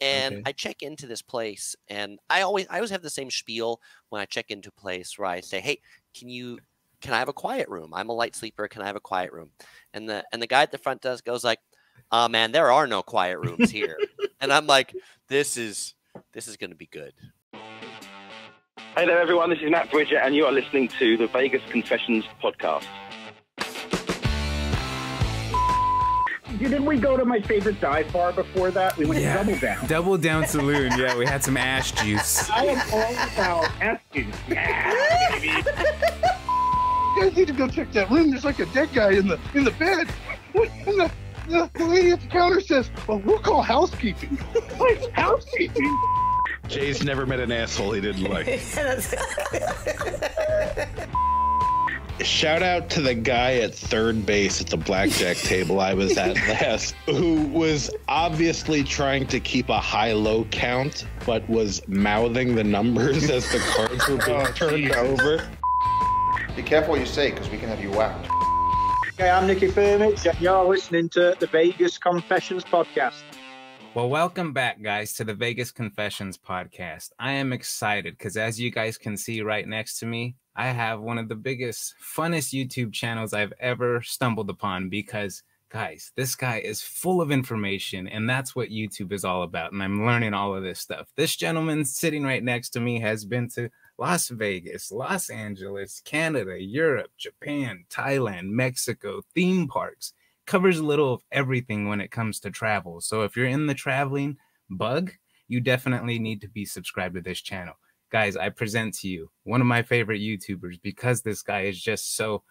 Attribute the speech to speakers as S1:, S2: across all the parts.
S1: And
S2: Okay.
S1: I check into this place, and I always have the same spiel when I check into a place where I say, "Hey, can I have a quiet room? I'm a light sleeper. Can I have a quiet room?" And the guy at the front desk goes like, "Oh man, there are no quiet rooms here." And I'm like, this is going to be good.
S3: Hey there, everyone. This is Matt Bridger, and you are listening to the Vegas Confessions podcast.
S4: Didn't we go to my favorite dive bar before that? We went to Double Down.
S2: Double Down Saloon. Yeah, we had some ash juice.
S4: I am all about Eskin. Yeah, baby.
S5: You guys need to go check that room. There's like a dead guy in the bed. And the lady at the counter says, "Well, we'll call housekeeping." Like, housekeeping?
S6: Jay's never met an asshole he didn't like. Shout out to the guy at third base at the blackjack table I was at last, who was obviously trying to keep a high-low count, but was mouthing the numbers as the cards were being turned over.
S7: Be careful what you say, because we can have you whacked.
S4: Hey, I'm Nicky Firmich, and you're listening to the Vegas Confessions podcast.
S2: Well, welcome back, guys, to the Vegas Confessions podcast. I am excited because, as you guys can see right next to me, I have one of the biggest, funnest YouTube channels I've ever stumbled upon because, guys, this guy is full of information, and that's what YouTube is all about, and I'm learning all of this stuff. This gentleman sitting right next to me has been to Las Vegas, Los Angeles, Canada, Europe, Japan, Thailand, Mexico, theme parks. Covers a little of everything when it comes to travel. So if you're in the traveling bug, you definitely need to be subscribed to this channel. Guys, I present to you one of my favorite YouTubers because this guy is just so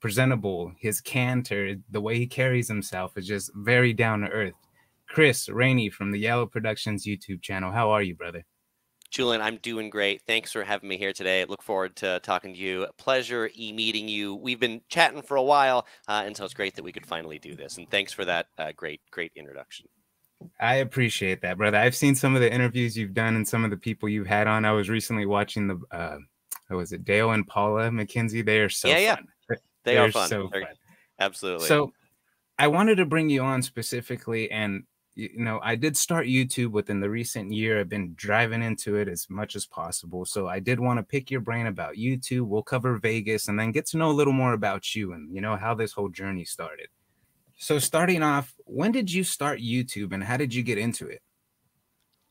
S2: presentable. His canter, the way he carries himself is just very down to earth. Chris Raney from the Yellow Productions YouTube channel. How are you, brother?
S1: Julian, I'm doing great. Thanks for having me here today. I look forward to talking to you. Pleasure meeting you. We've been chatting for a while, and so it's great that we could finally do this. And thanks for that great introduction.
S2: I appreciate that, brother. I've seen some of the interviews you've done and some of the people you've had on. I was recently watching the, what was it, Dale and Paula McKenzie. They are so fun.
S1: They are fun.
S2: So fun.
S1: Absolutely.
S2: So I wanted to bring you on specifically, and you know, I did start YouTube within the recent year. I've been driving into it as much as possible. So I did want to pick your brain about YouTube. We'll cover Vegas and then get to know a little more about you and, you know, how this whole journey started. So starting off, when did you start YouTube and how did you get into it?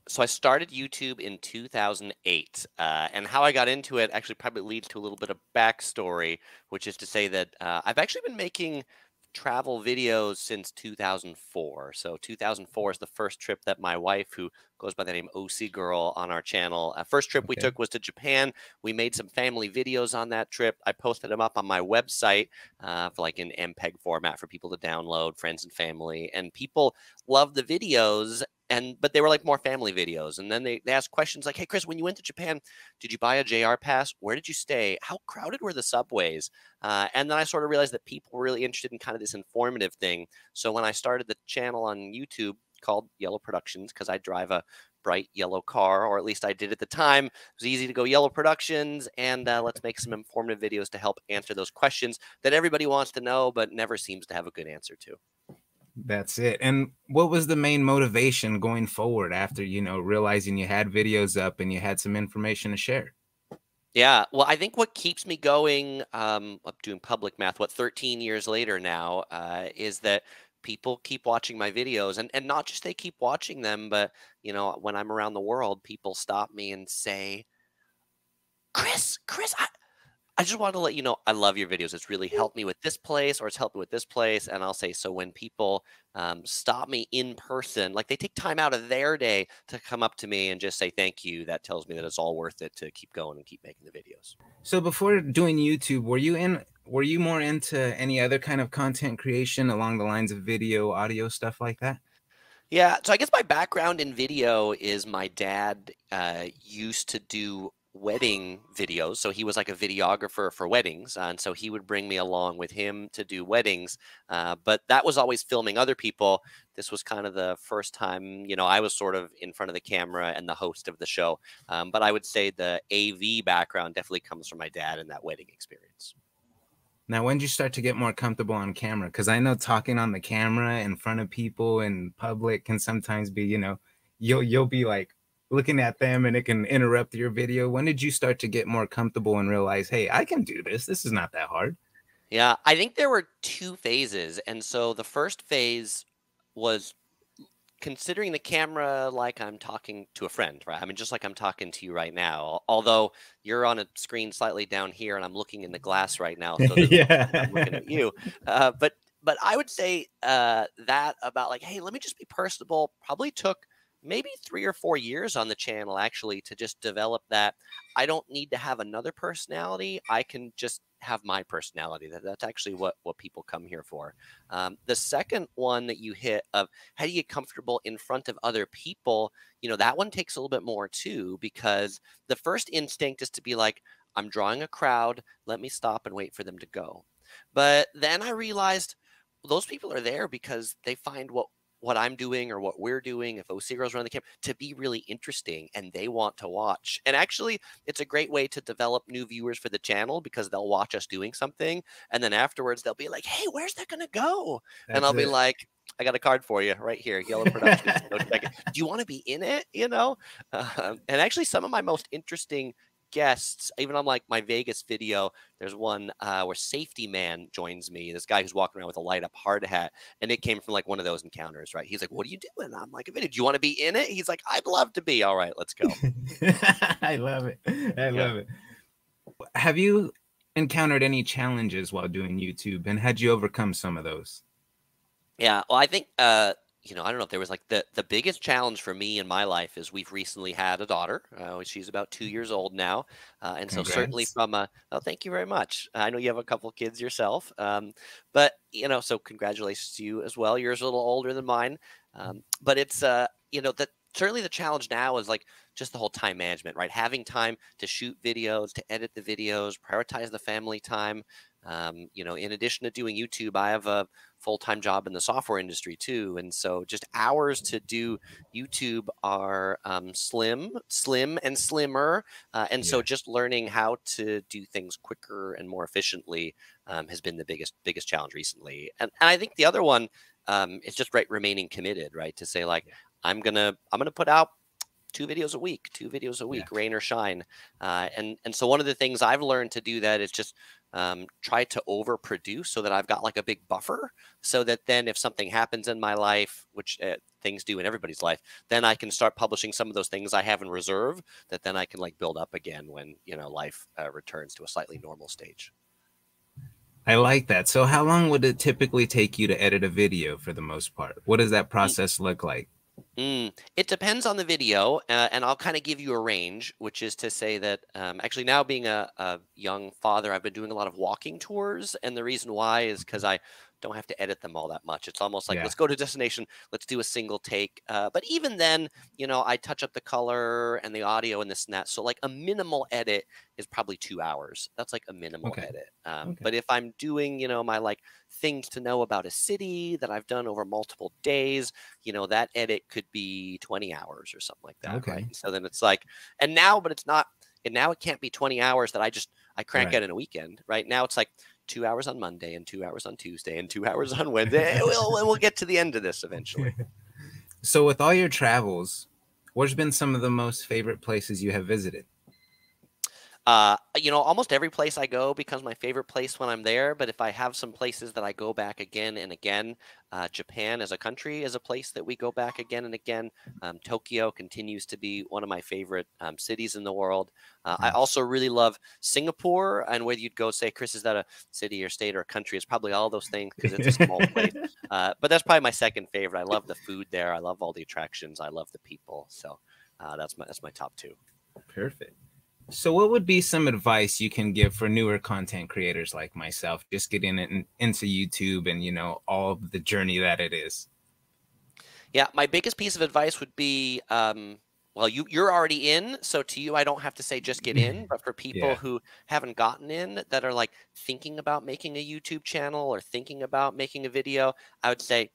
S1: So I started YouTube in 2008, and how I got into it actually probably leads to a little bit of backstory, which is to say that I've actually been making travel videos since 2004. So 2004 is the first trip that my wife, who goes by the name OC Girl on our channel, first trip we took was to Japan. We made some family videos on that trip. I posted them up on my website for like in MPEG format for people to download, friends and family, and people loved the videos. But they were like more family videos. And then they asked questions like, "Hey, Chris, when you went to Japan, did you buy a JR pass? Where did you stay? How crowded were the subways?" And then I sort of realized that people were really interested in kind of this informative thing. So when I started the channel on YouTube called Yellow Productions, because I drive a bright yellow car, or at least I did at the time, it was easy to go Yellow Productions, and let's make some informative videos to help answer those questions that everybody wants to know, but never seems to have a good answer to.
S2: That's it. And what was the main motivation going forward after, you know, realizing you had videos up and you had some information to share?
S1: Yeah, well, I think what keeps me going, I'm doing public math, 13 years later now, is that people keep watching my videos, and not just they keep watching them, but, you know, when I'm around the world, people stop me and say, Chris, I just wanted to let you know I love your videos. It's really helped me with this place, or it's helped me with this place. And I'll say, so when people stop me in person, like they take time out of their day to come up to me and just say thank you, that tells me that it's all worth it to keep going and keep making the videos.
S2: So before doing YouTube, were you more into any other kind of content creation along the lines of video, audio, stuff like that?
S1: Yeah, so I guess my background in video is my dad used to do wedding videos. So he was like a videographer for weddings. And so he would bring me along with him to do weddings. But that was always filming other people. This was kind of the first time, you know, I was sort of in front of the camera and the host of the show. But I would say the AV background definitely comes from my dad and that wedding experience.
S2: Now, when did you start to get more comfortable on camera? Because I know talking on the camera in front of people in public can sometimes be, you know, you'll be like looking at them and it can interrupt your video. When did you start to get more comfortable and realize, hey, I can do this? This is not that hard.
S1: Yeah, I think there were two phases. And so the first phase was considering the camera like I'm talking to a friend, right? I mean, just like I'm talking to you right now, although you're on a screen slightly down here and I'm looking in the glass right now. So I'm looking at you. But I would say that about like, hey, let me just be personable, probably took maybe 3 or 4 years on the channel actually to just develop that. I don't need to have another personality. I can just have my personality. That's actually what people come here for. The second one that you hit of how do you get comfortable in front of other people, that one takes a little bit more too, because the first instinct is to be like, I'm drawing a crowd, let me stop and wait for them to go. But then I realized those people are there because they find what I'm doing or what we're doing, if OC girls run the camera, to be really interesting and they want to watch. And actually, it's a great way to develop new viewers for the channel because they'll watch us doing something. And then afterwards, they'll be like, hey, where's that going to go? And I'll be like, I got a card for you right here. Yellow Productions. Go check it. Do you want to be in it? And actually, some of my most interesting guests, even on like my Vegas video, there's one where Safety Man joins me, this guy who's walking around with a light up hard hat, and it came from like one of those encounters, right? He's like, what are you doing? I'm like, a video, do you want to be in it? He's like, I'd love to be. All right, let's go.
S2: I love it. I love it. Have you encountered any challenges while doing YouTube, and had you overcome some of those?
S1: Yeah, well, I think I don't know if there was like the biggest challenge for me in my life is we've recently had a daughter. She's about 2 years old now. And so certainly from thank you very much. I know you have a couple of kids yourself. But, so congratulations to you as well. Yours a little older than mine. But it's, certainly the challenge now is like just the whole time management, right? Having time to shoot videos, to edit the videos, prioritize the family time. In addition to doing YouTube, I have a full-time job in the software industry too. And so just hours to do YouTube are slim and slimmer. So just learning how to do things quicker and more efficiently has been the biggest challenge recently. And I think the other one is just remaining committed, right? To say like, I'm gonna put out 2 videos a week, rain or shine. And so one of the things I've learned to do that is just try to overproduce so that I've got like a big buffer, so that then if something happens in my life, which things do in everybody's life, then I can start publishing some of those things I have in reserve that then I can like build up again when, life returns to a slightly normal stage.
S2: I like that. So how long would it typically take you to edit a video for the most part? What does that process look like?
S1: It depends on the video, and I'll kind of give you a range, which is to say that actually now being a young father, I've been doing a lot of walking tours, and the reason why is because I don't have to edit them all that much. It's almost like, let's go to a destination, let's do a single take. But even then, I touch up the color and the audio and this and that. So like a minimal edit is probably 2 hours. That's like a minimal edit. But if I'm doing, my like things to know about a city that I've done over multiple days, that edit could be 20 hours or something like that. Right? So then it's like, and now it can't be 20 hours that I crank out in a weekend. Right now it's like 2 hours on Monday and 2 hours on Tuesday and 2 hours on Wednesday. We'll get to the end of this eventually.
S2: So with all your travels, what's been some of the most favorite places you have visited?
S1: Almost every place I go becomes my favorite place when I'm there. But if I have some places that I go back again and again, Japan as a country is a place that we go back again and again. Tokyo continues to be one of my favorite cities in the world. I also really love Singapore, and whether you'd go say, Chris, is that a city or state or a country? It's probably all those things because it's a small place. But that's probably my second favorite. I love the food there. I love all the attractions. I love the people. So that's my top 2.
S2: Perfect. So what would be some advice you can give for newer content creators like myself, just getting into YouTube and, all of the journey that it is?
S1: Yeah, my biggest piece of advice would be, well, you're already in. So to you, I don't have to say just get in. But for people who haven't gotten in, that are like thinking about making a YouTube channel or thinking about making a video, I would say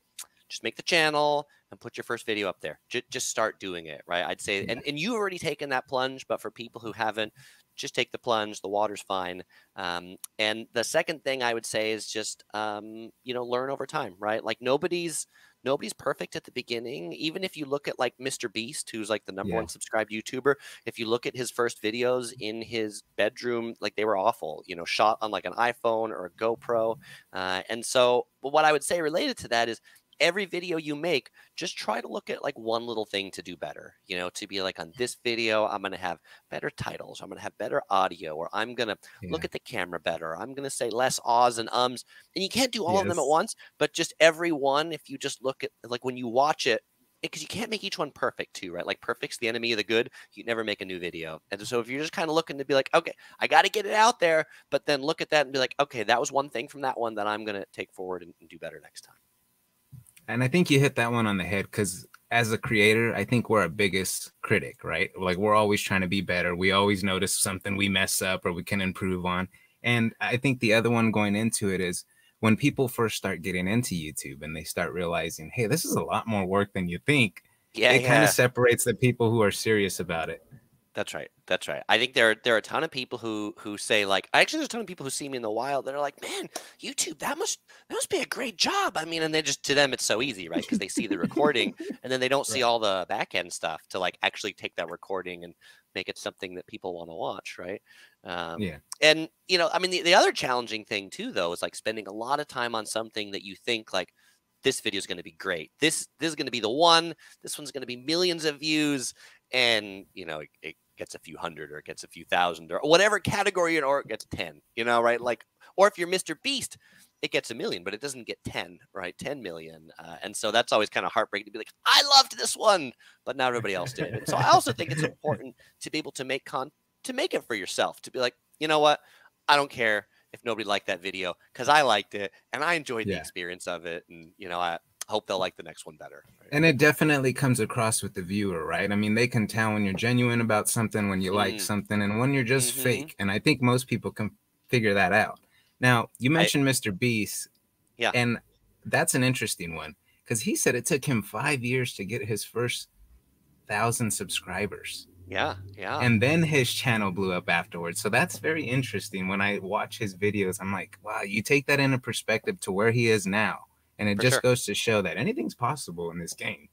S1: just make the channel and put your first video up there. Just start doing it, right? I'd say, and you've already taken that plunge, but for people who haven't, just take the plunge. The water's fine. And the second thing I would say is just, learn over time, right? Like nobody's nobody's perfect at the beginning. Even if you look at like Mr. Beast, who's like the number
S2: Yeah.
S1: one subscribed YouTuber, if you look at his first videos in his bedroom, like they were awful, you know, shot on like an iPhone or a GoPro. And so, but what I would say related to that is every video you make, just try to look at like one little thing to do better, you know, to be like, on this video, I'm going to have better titles, I'm going to have better audio, or I'm going to look at the camera better, I'm going to say less ahs and ums. And you can't do all of them at once, but just every one, if you just look at like when you watch it, because you can't make each one perfect too, right? Like perfect's the enemy of the good. You never make a new video. And so if you're just kind of looking to be like, okay, I got to get it out there, but then look at that and be like, okay, that was one thing from that one that I'm going to take forward and do better next time.
S2: And I think you hit that one on the head, because as a creator, I think we're our biggest critic, right? Like we're always trying to be better. We always notice something we mess up or we can improve on. And I think the other one going into it is when people first start getting into YouTube and they start realizing, hey, this is a lot more work than you think.
S1: Yeah,
S2: it kind of separates the people who are serious about it.
S1: That's right. That's right. I think there are a ton of people who say like, actually, there's a ton of people who see me in the wild that are like, man, YouTube, that must be a great job. I mean, and they just, to them, it's so easy, right? Because they see the recording and then they don't see all the back end stuff to like actually take that recording and make it something that people want to watch, right?
S2: Yeah.
S1: And, you know, I mean, the other challenging thing too, though, is like spending a lot of time on something that you think like, this video is going to be great. This is going to be the one. This one's going to be millions of views. And, you know, it gets a few hundred or it gets a few thousand or whatever category, or it gets 10, you know, right? Like, or if you're Mr. Beast, it gets 1 million, but it doesn't get 10, right? 10 million. And so that's always kind of heartbreaking to be like, I loved this one, but not everybody else did. And so I also think it's important to be able to make it for yourself, to be like, you know what? I don't care if nobody liked that video because I liked it and I enjoyed the experience of it. And, you know, I hope they'll like the next one better. Right?
S2: And it definitely comes across with the viewer, right? I mean, they can tell when you're genuine about something, when you like something, and when you're just fake. And I think most people can figure that out. Now, you mentioned Mr. Beast.
S1: Yeah.
S2: And that's an interesting one, because he said it took him 5 years to get his first 1,000 subscribers.
S1: Yeah.
S2: And then his channel blew up afterwards. So that's very interesting. When I watch his videos, I'm like, wow, you take that into perspective to where he is now. And it just goes to show that anything's possible in this game.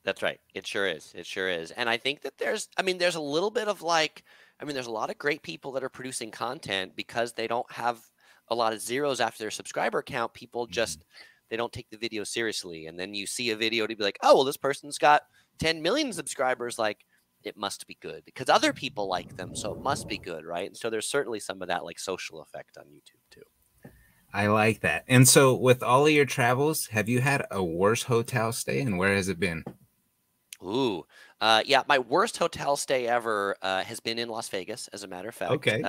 S1: That's right. It sure is. It sure is. And I think that there's a little bit of like, there's a lot of great people that are producing content because they don't have a lot of zeros after their subscriber count. People just, they don't take the video seriously. And then you see a video to be like, oh, well, this person's got 10 million subscribers. Like, it must be good because other people like them. So it must be good, right? And so there's certainly some of that like social effect on YouTube too.
S2: I like that. And so with all of your travels, have you had a worse hotel stay, and where has it been?
S1: Ooh, yeah, my worst hotel stay ever has been in Las Vegas, as a matter of fact.
S2: Okay.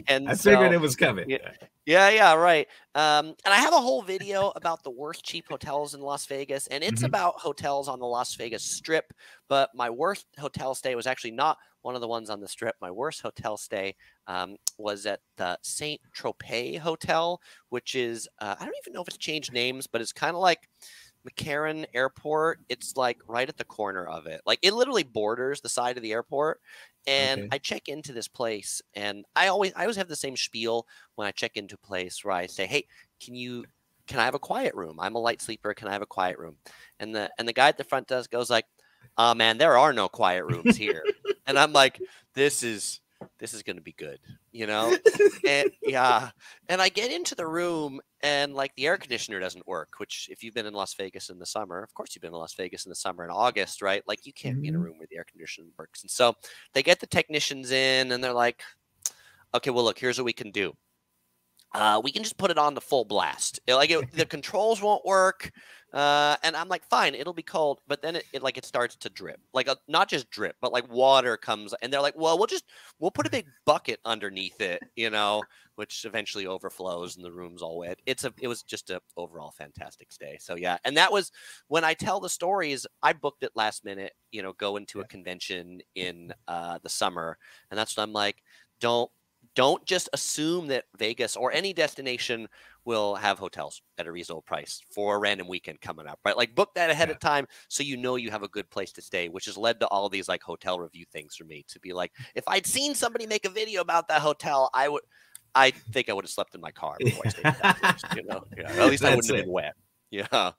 S1: And
S2: I figured it was coming.
S1: Yeah, right. And I have a whole video about the worst cheap hotels in Las Vegas, and it's about hotels on the Las Vegas Strip. But my worst hotel stay was actually not one of the ones on the Strip. My worst hotel stay was at the Saint Tropez Hotel, which is I don't even know if it's changed names, but it's kind of like McCarran Airport. It's like right at the corner of it. Like it literally borders the side of the airport. And I check into this place, and I always have the same spiel when I check into a place where I say, hey, can I have a quiet room? I'm a light sleeper. Can I have a quiet room? And the guy at the front desk goes like, oh man, there are no quiet rooms here. And I'm like, this is going to be good, you know? And yeah. And I get into the room and like the air conditioner doesn't work, which if you've been in Las Vegas in the summer, of course you've been in Las Vegas in the summer in August, right? Like you can't be in a room where the air conditioner works. And so they get the technicians in and they're like, okay, well, look, here's what we can do. We can just put it on the full blast. The controls won't work. And I'm like, fine, it'll be cold. But then it starts to drip, not just drip, but like water comes. And they're like, well, we'll put a big bucket underneath it, you know, which eventually overflows and the room's all wet. It was just a overall fantastic stay. So yeah. And that was when I tell the stories, I booked it last minute, you know, going to a convention in the summer. And that's when I'm like, don't just assume that Vegas or any destination will have hotels at a reasonable price for a random weekend coming up, right? Like book that ahead of time so you know you have a good place to stay, which has led to all these like hotel review things for me to be like, if I'd seen somebody make a video about that hotel, I think I would have slept in my car before I stayed at that place, you know? Yeah, at least I wouldn't have been wet. Yeah.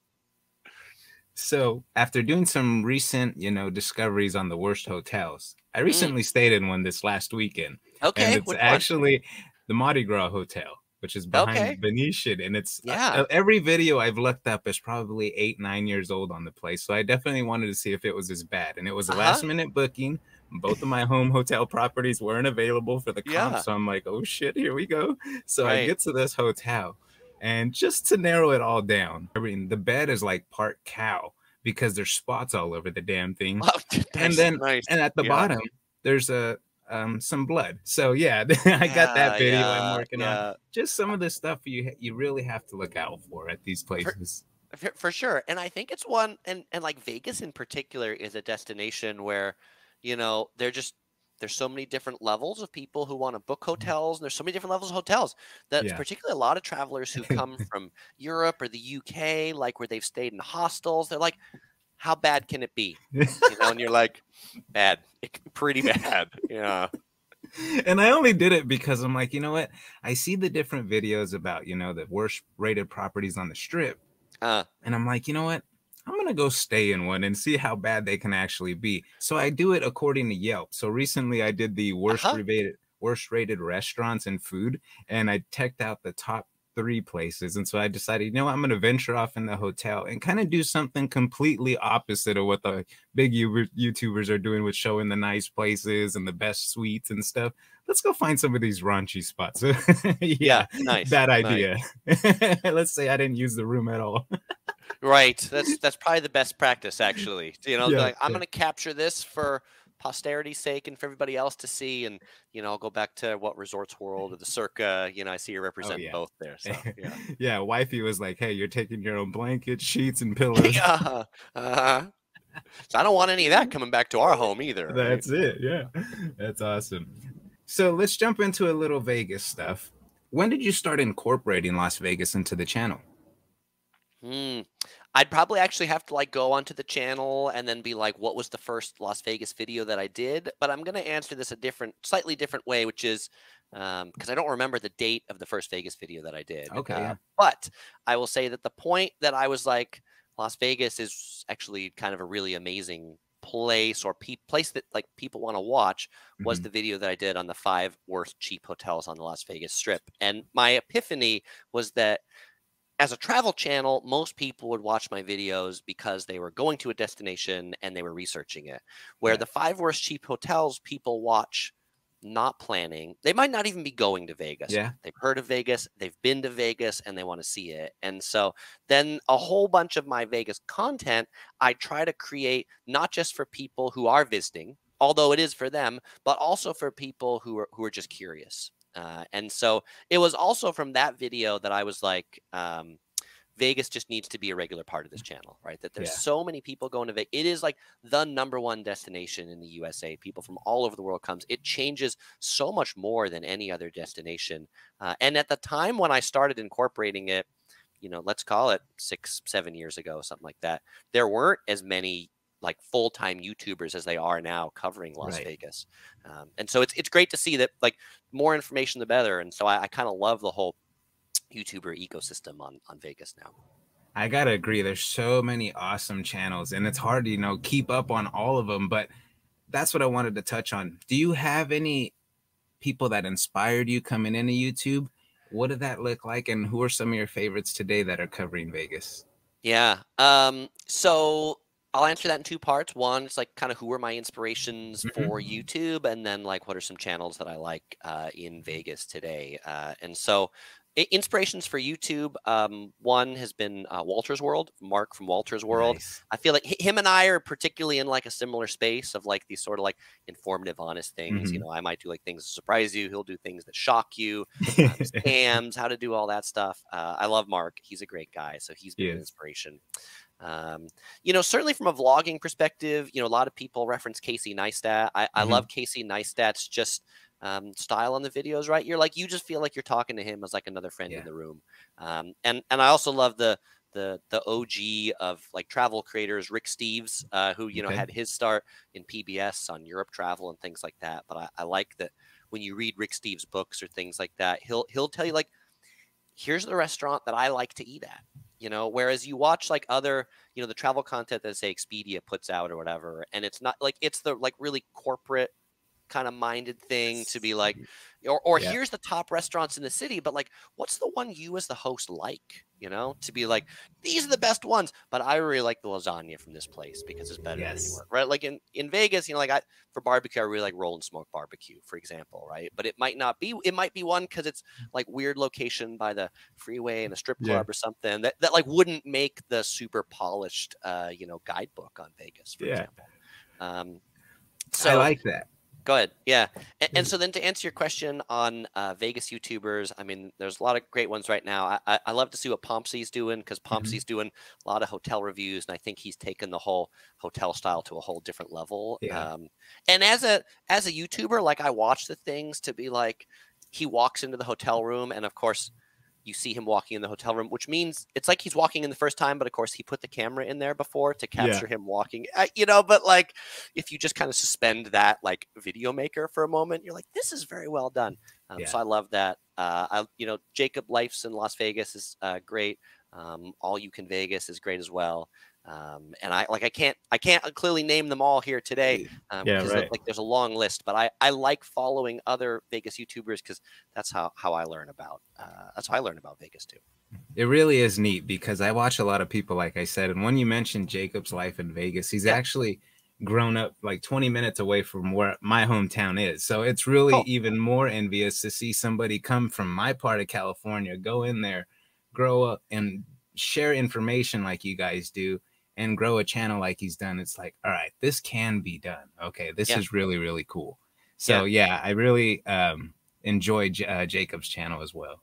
S2: So after doing some recent, discoveries on the worst hotels, I
S1: Mm.
S2: recently stayed in one this last weekend. And
S1: Okay,
S2: it's
S1: which one?
S2: actually the Mardi Gras Hotel, which is behind
S1: Okay.
S2: Venetian. And it's
S1: Yeah.
S2: every video I've looked up is probably 8, 9 years old on the place. So I definitely wanted to see if it was as bad. And it was a last minute booking. Both of my home hotel properties weren't available for the comp.
S1: Yeah.
S2: So I'm like, oh shit, here we go. So I
S1: Right.
S2: get to this hotel. And just to narrow it all down, I mean, the bed is like part cow because there's spots all over the damn thing.
S1: Oh,
S2: And
S1: nice,
S2: then,
S1: nice.
S2: and at the
S1: Yeah.
S2: bottom, there's some blood. So yeah, I got that video I'm
S1: Yeah,
S2: working on. Just some of the stuff you really have to look out for at these places.
S1: For sure. And I think it's one, and like Vegas in particular is a destination where, there's so many different levels of people who want to book hotels, and there's so many different levels of hotels that
S2: Yeah.
S1: particularly a lot of travelers who come from Europe or the UK, like where they've stayed in hostels, they're like, how bad can it be? And you're like, bad, pretty bad. Yeah.
S2: And I only did it because I'm like, you know what? I see the different videos about, the worst rated properties on the strip. And I'm like, you know what? I'm going to go stay in one and see how bad they can actually be. So I do it according to Yelp. So recently I did the worst rated restaurants and food, and I checked out the top 3 places. And so I decided, I'm going to venture off in the hotel and kind of do something completely opposite of what the big YouTubers are doing with showing the nice places and the best suites and stuff. Let's go find some of these raunchy spots. Yeah,
S1: nice.
S2: Bad idea. Nice. Let's say I didn't use the room at all.
S1: Right. That's probably the best practice, actually. Like, I'm going to capture this for posterity's sake and for everybody else to see. And, I'll go back to what Resorts World or the Circa, I see you representing both there. So, yeah.
S2: Yeah. Wifey was like, hey, you're taking your own blankets, sheets, and pillows.
S1: Yeah. So I don't want any of that coming back to our home either.
S2: That's it. Yeah. That's awesome. So let's jump into a little Vegas stuff. When did you start incorporating Las Vegas into the channel?
S1: I'd probably actually have to go onto the channel and then be like, what was the first Las Vegas video that I did? But I'm going to answer this a slightly different way, which is because I don't remember the date of the first Vegas video that I did.
S2: Okay.
S1: But I will say that the point that I was like, Las Vegas is actually kind of a really amazing place or place that people want to watch was the video that I did on the 5 worst cheap hotels on the Las Vegas Strip. And my epiphany was that as a travel channel, most people would watch my videos because they were going to a destination and they were researching it. Where the 5 worst cheap hotels, people watch not planning. They might not even be going to Vegas.
S2: Yeah.
S1: They've heard of Vegas, they've been to Vegas, and they want to see it. And so then a whole bunch of my Vegas content, I try to create not just for people who are visiting, although it is for them, but also for people who are just curious. And so it was also from that video that I was like, Vegas just needs to be a regular part of this channel, right? That there's so many people going to Vegas. It is like the #1 destination in the USA. People from all over the world comes. It changes so much more than any other destination. And at the time when I started incorporating it, let's call it 6-7 years ago, something like that, there weren't as many full-time YouTubers as they are now covering Las Vegas. And so it's great to see that more information, the better. And so I kind of love the whole YouTuber ecosystem on Vegas now.
S2: I gotta agree. There's so many awesome channels and it's hard to, keep up on all of them, but that's what I wanted to touch on. Do you have any people that inspired you coming into YouTube? What did that look like? And who are some of your favorites today that are covering Vegas?
S1: Yeah. So I'll answer that in 2 parts. One, it's kind of who were my inspirations for YouTube, and then what are some channels that I like in Vegas today. And so inspirations for YouTube, one has been Walter's World, Mark from Walter's World.
S2: Nice.
S1: I feel like him and I are particularly in a similar space of these sort of informative, honest things. I might do things to surprise you. He'll do things that shock you, scams, how to do all that stuff. I love Mark. He's a great guy. So he's been an inspiration. Certainly from a vlogging perspective, a lot of people reference Casey Neistat. I love Casey Neistat's just style on the videos, right? You just feel like you're talking to him as another friend in the room. And I also love the OG of travel creators, Rick Steves, who had his start in PBS on Europe travel and things like that. But I like that when you read Rick Steves' books or things like that, he'll tell you here's the restaurant that I like to eat at. you know, whereas you watch like other, you know, the travel content that say Expedia puts out or whatever, and it's not like, it's the like really corporate kind of minded thing to be like, or
S2: Yeah.
S1: here's the top restaurants in the city, but like, what's the one you as the host like, you know, to be like, these are the best ones, but I really like the lasagna from this place because it's better than
S2: Yes.
S1: anywhere, right? Like in Vegas, you know, like for barbecue, I really like Roll and Smoke barbecue, for example, right? But it might not be, it might be one because it's like weird location by the freeway and a strip club or something that like wouldn't make the super polished, you know, guidebook on Vegas, for example. So
S2: I like that.
S1: Go ahead. Yeah. And so then to answer your question on Vegas YouTubers, I mean, there's a lot of great ones right now. I love to see what Pompsey's doing because Pompsey's doing a lot of hotel reviews, and I think he's taken the whole hotel style to a whole different level.
S2: Yeah.
S1: And as a YouTuber, like I watch the things to be like, he walks into the hotel room, and of course, you see him walking in the hotel room, which means it's like he's walking in the first time, but of course he put the camera in there before to capture him walking, you know, but like, if you just kind of suspend that like video maker for a moment, you're like, this is very well done. So I love that. You know, Jacob Life's in Las Vegas is great. All You Can Vegas is great as well. And I can't clearly name them all here today because like there's a long list, but I like following other Vegas YouTubers because that's how I learn about Vegas too.
S2: It really is neat because I watch a lot of people, like I said, and when you mentioned Jacob's life in Vegas, he's actually grown up like 20 minutes away from where my hometown is. So it's really even more envious to see somebody come from my part of California, go in there, grow up and share information like you guys do and grow a channel like he's done. It's like, all right, this can be done. Okay, this is really, really cool. So yeah, I really enjoy Jacob's channel as well.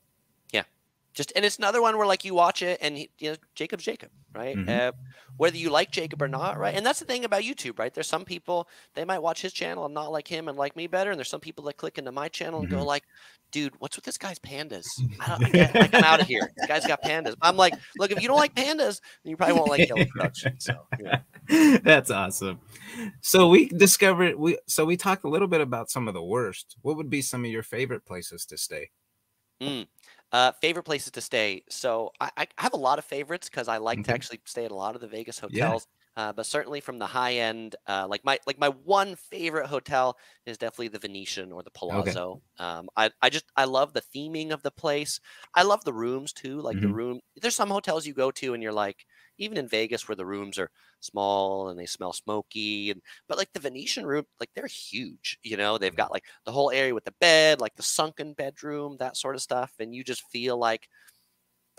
S1: And it's another one where like you watch it and you know, Jacob's Jacob, right? Whether you like Jacob or not, right? And that's the thing about YouTube, right? There's some people, they might watch his channel and not like him and like me better. And there's some people that click into my channel and go like, dude, what's with this guy's pandas? I'm out of here. This guy's got pandas. I'm like, look, if you don't like pandas, then you probably won't like Yellow Production. So
S2: that's awesome. So we discovered, we talked a little bit about some of the worst. What would be some of your favorite places to stay?
S1: Favorite places to stay. So I have a lot of favorites because I like to actually stay at a lot of the Vegas hotels. But certainly from the high end, like my one favorite hotel is definitely the Venetian or the Palazzo. I love the theming of the place. I love the rooms too. Like the room, there's some hotels you go to and you're like, even in Vegas where the rooms are small and they smell smoky, but like the Venetian room, like they're huge, you know, they've got like the whole area with the bed, like the sunken bedroom, that sort of stuff. And you just feel like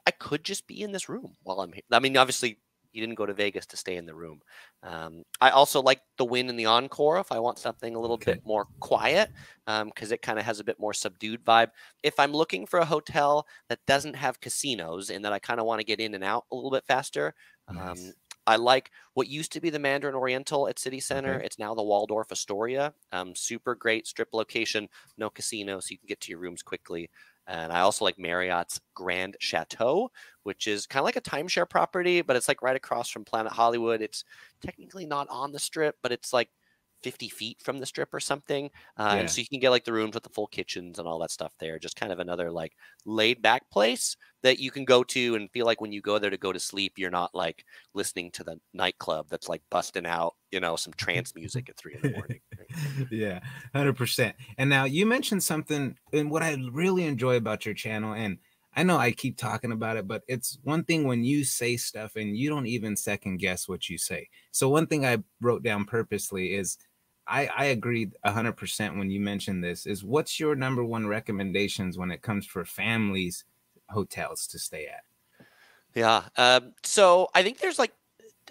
S1: I could just be in this room while I'm here. I mean, obviously you didn't go to Vegas to stay in the room. I also like the Wynn and the Encore if I want something a little bit more quiet, because it kind of has a bit more subdued vibe. If I'm looking for a hotel that doesn't have casinos and that I kind of want to get in and out a little bit faster, I like what used to be the Mandarin Oriental at City Center. It's now the Waldorf Astoria. Super great strip location, no casino, so you can get to your rooms quickly. And I also like Marriott's Grand Chateau, which is kind of like a timeshare property, but it's like right across from Planet Hollywood. It's technically not on the strip, but it's like 50 feet from the strip or something. And so you can get like the rooms with the full kitchens and all that stuff there. Just kind of another like laid back place that you can go to and feel like when you go there to go to sleep, you're not like listening to the nightclub that's like busting out, you know, some trance music at 3 in the morning.
S2: Yeah, 100%. And now you mentioned something, and what I really enjoy about your channel, and I know I keep talking about it, but it's one thing when you say stuff and you don't even second guess what you say. So one thing I wrote down purposely is I agreed 100% when you mentioned this is what's your #1 recommendations when it comes for families hotels to stay at?
S1: Yeah. So I think there's like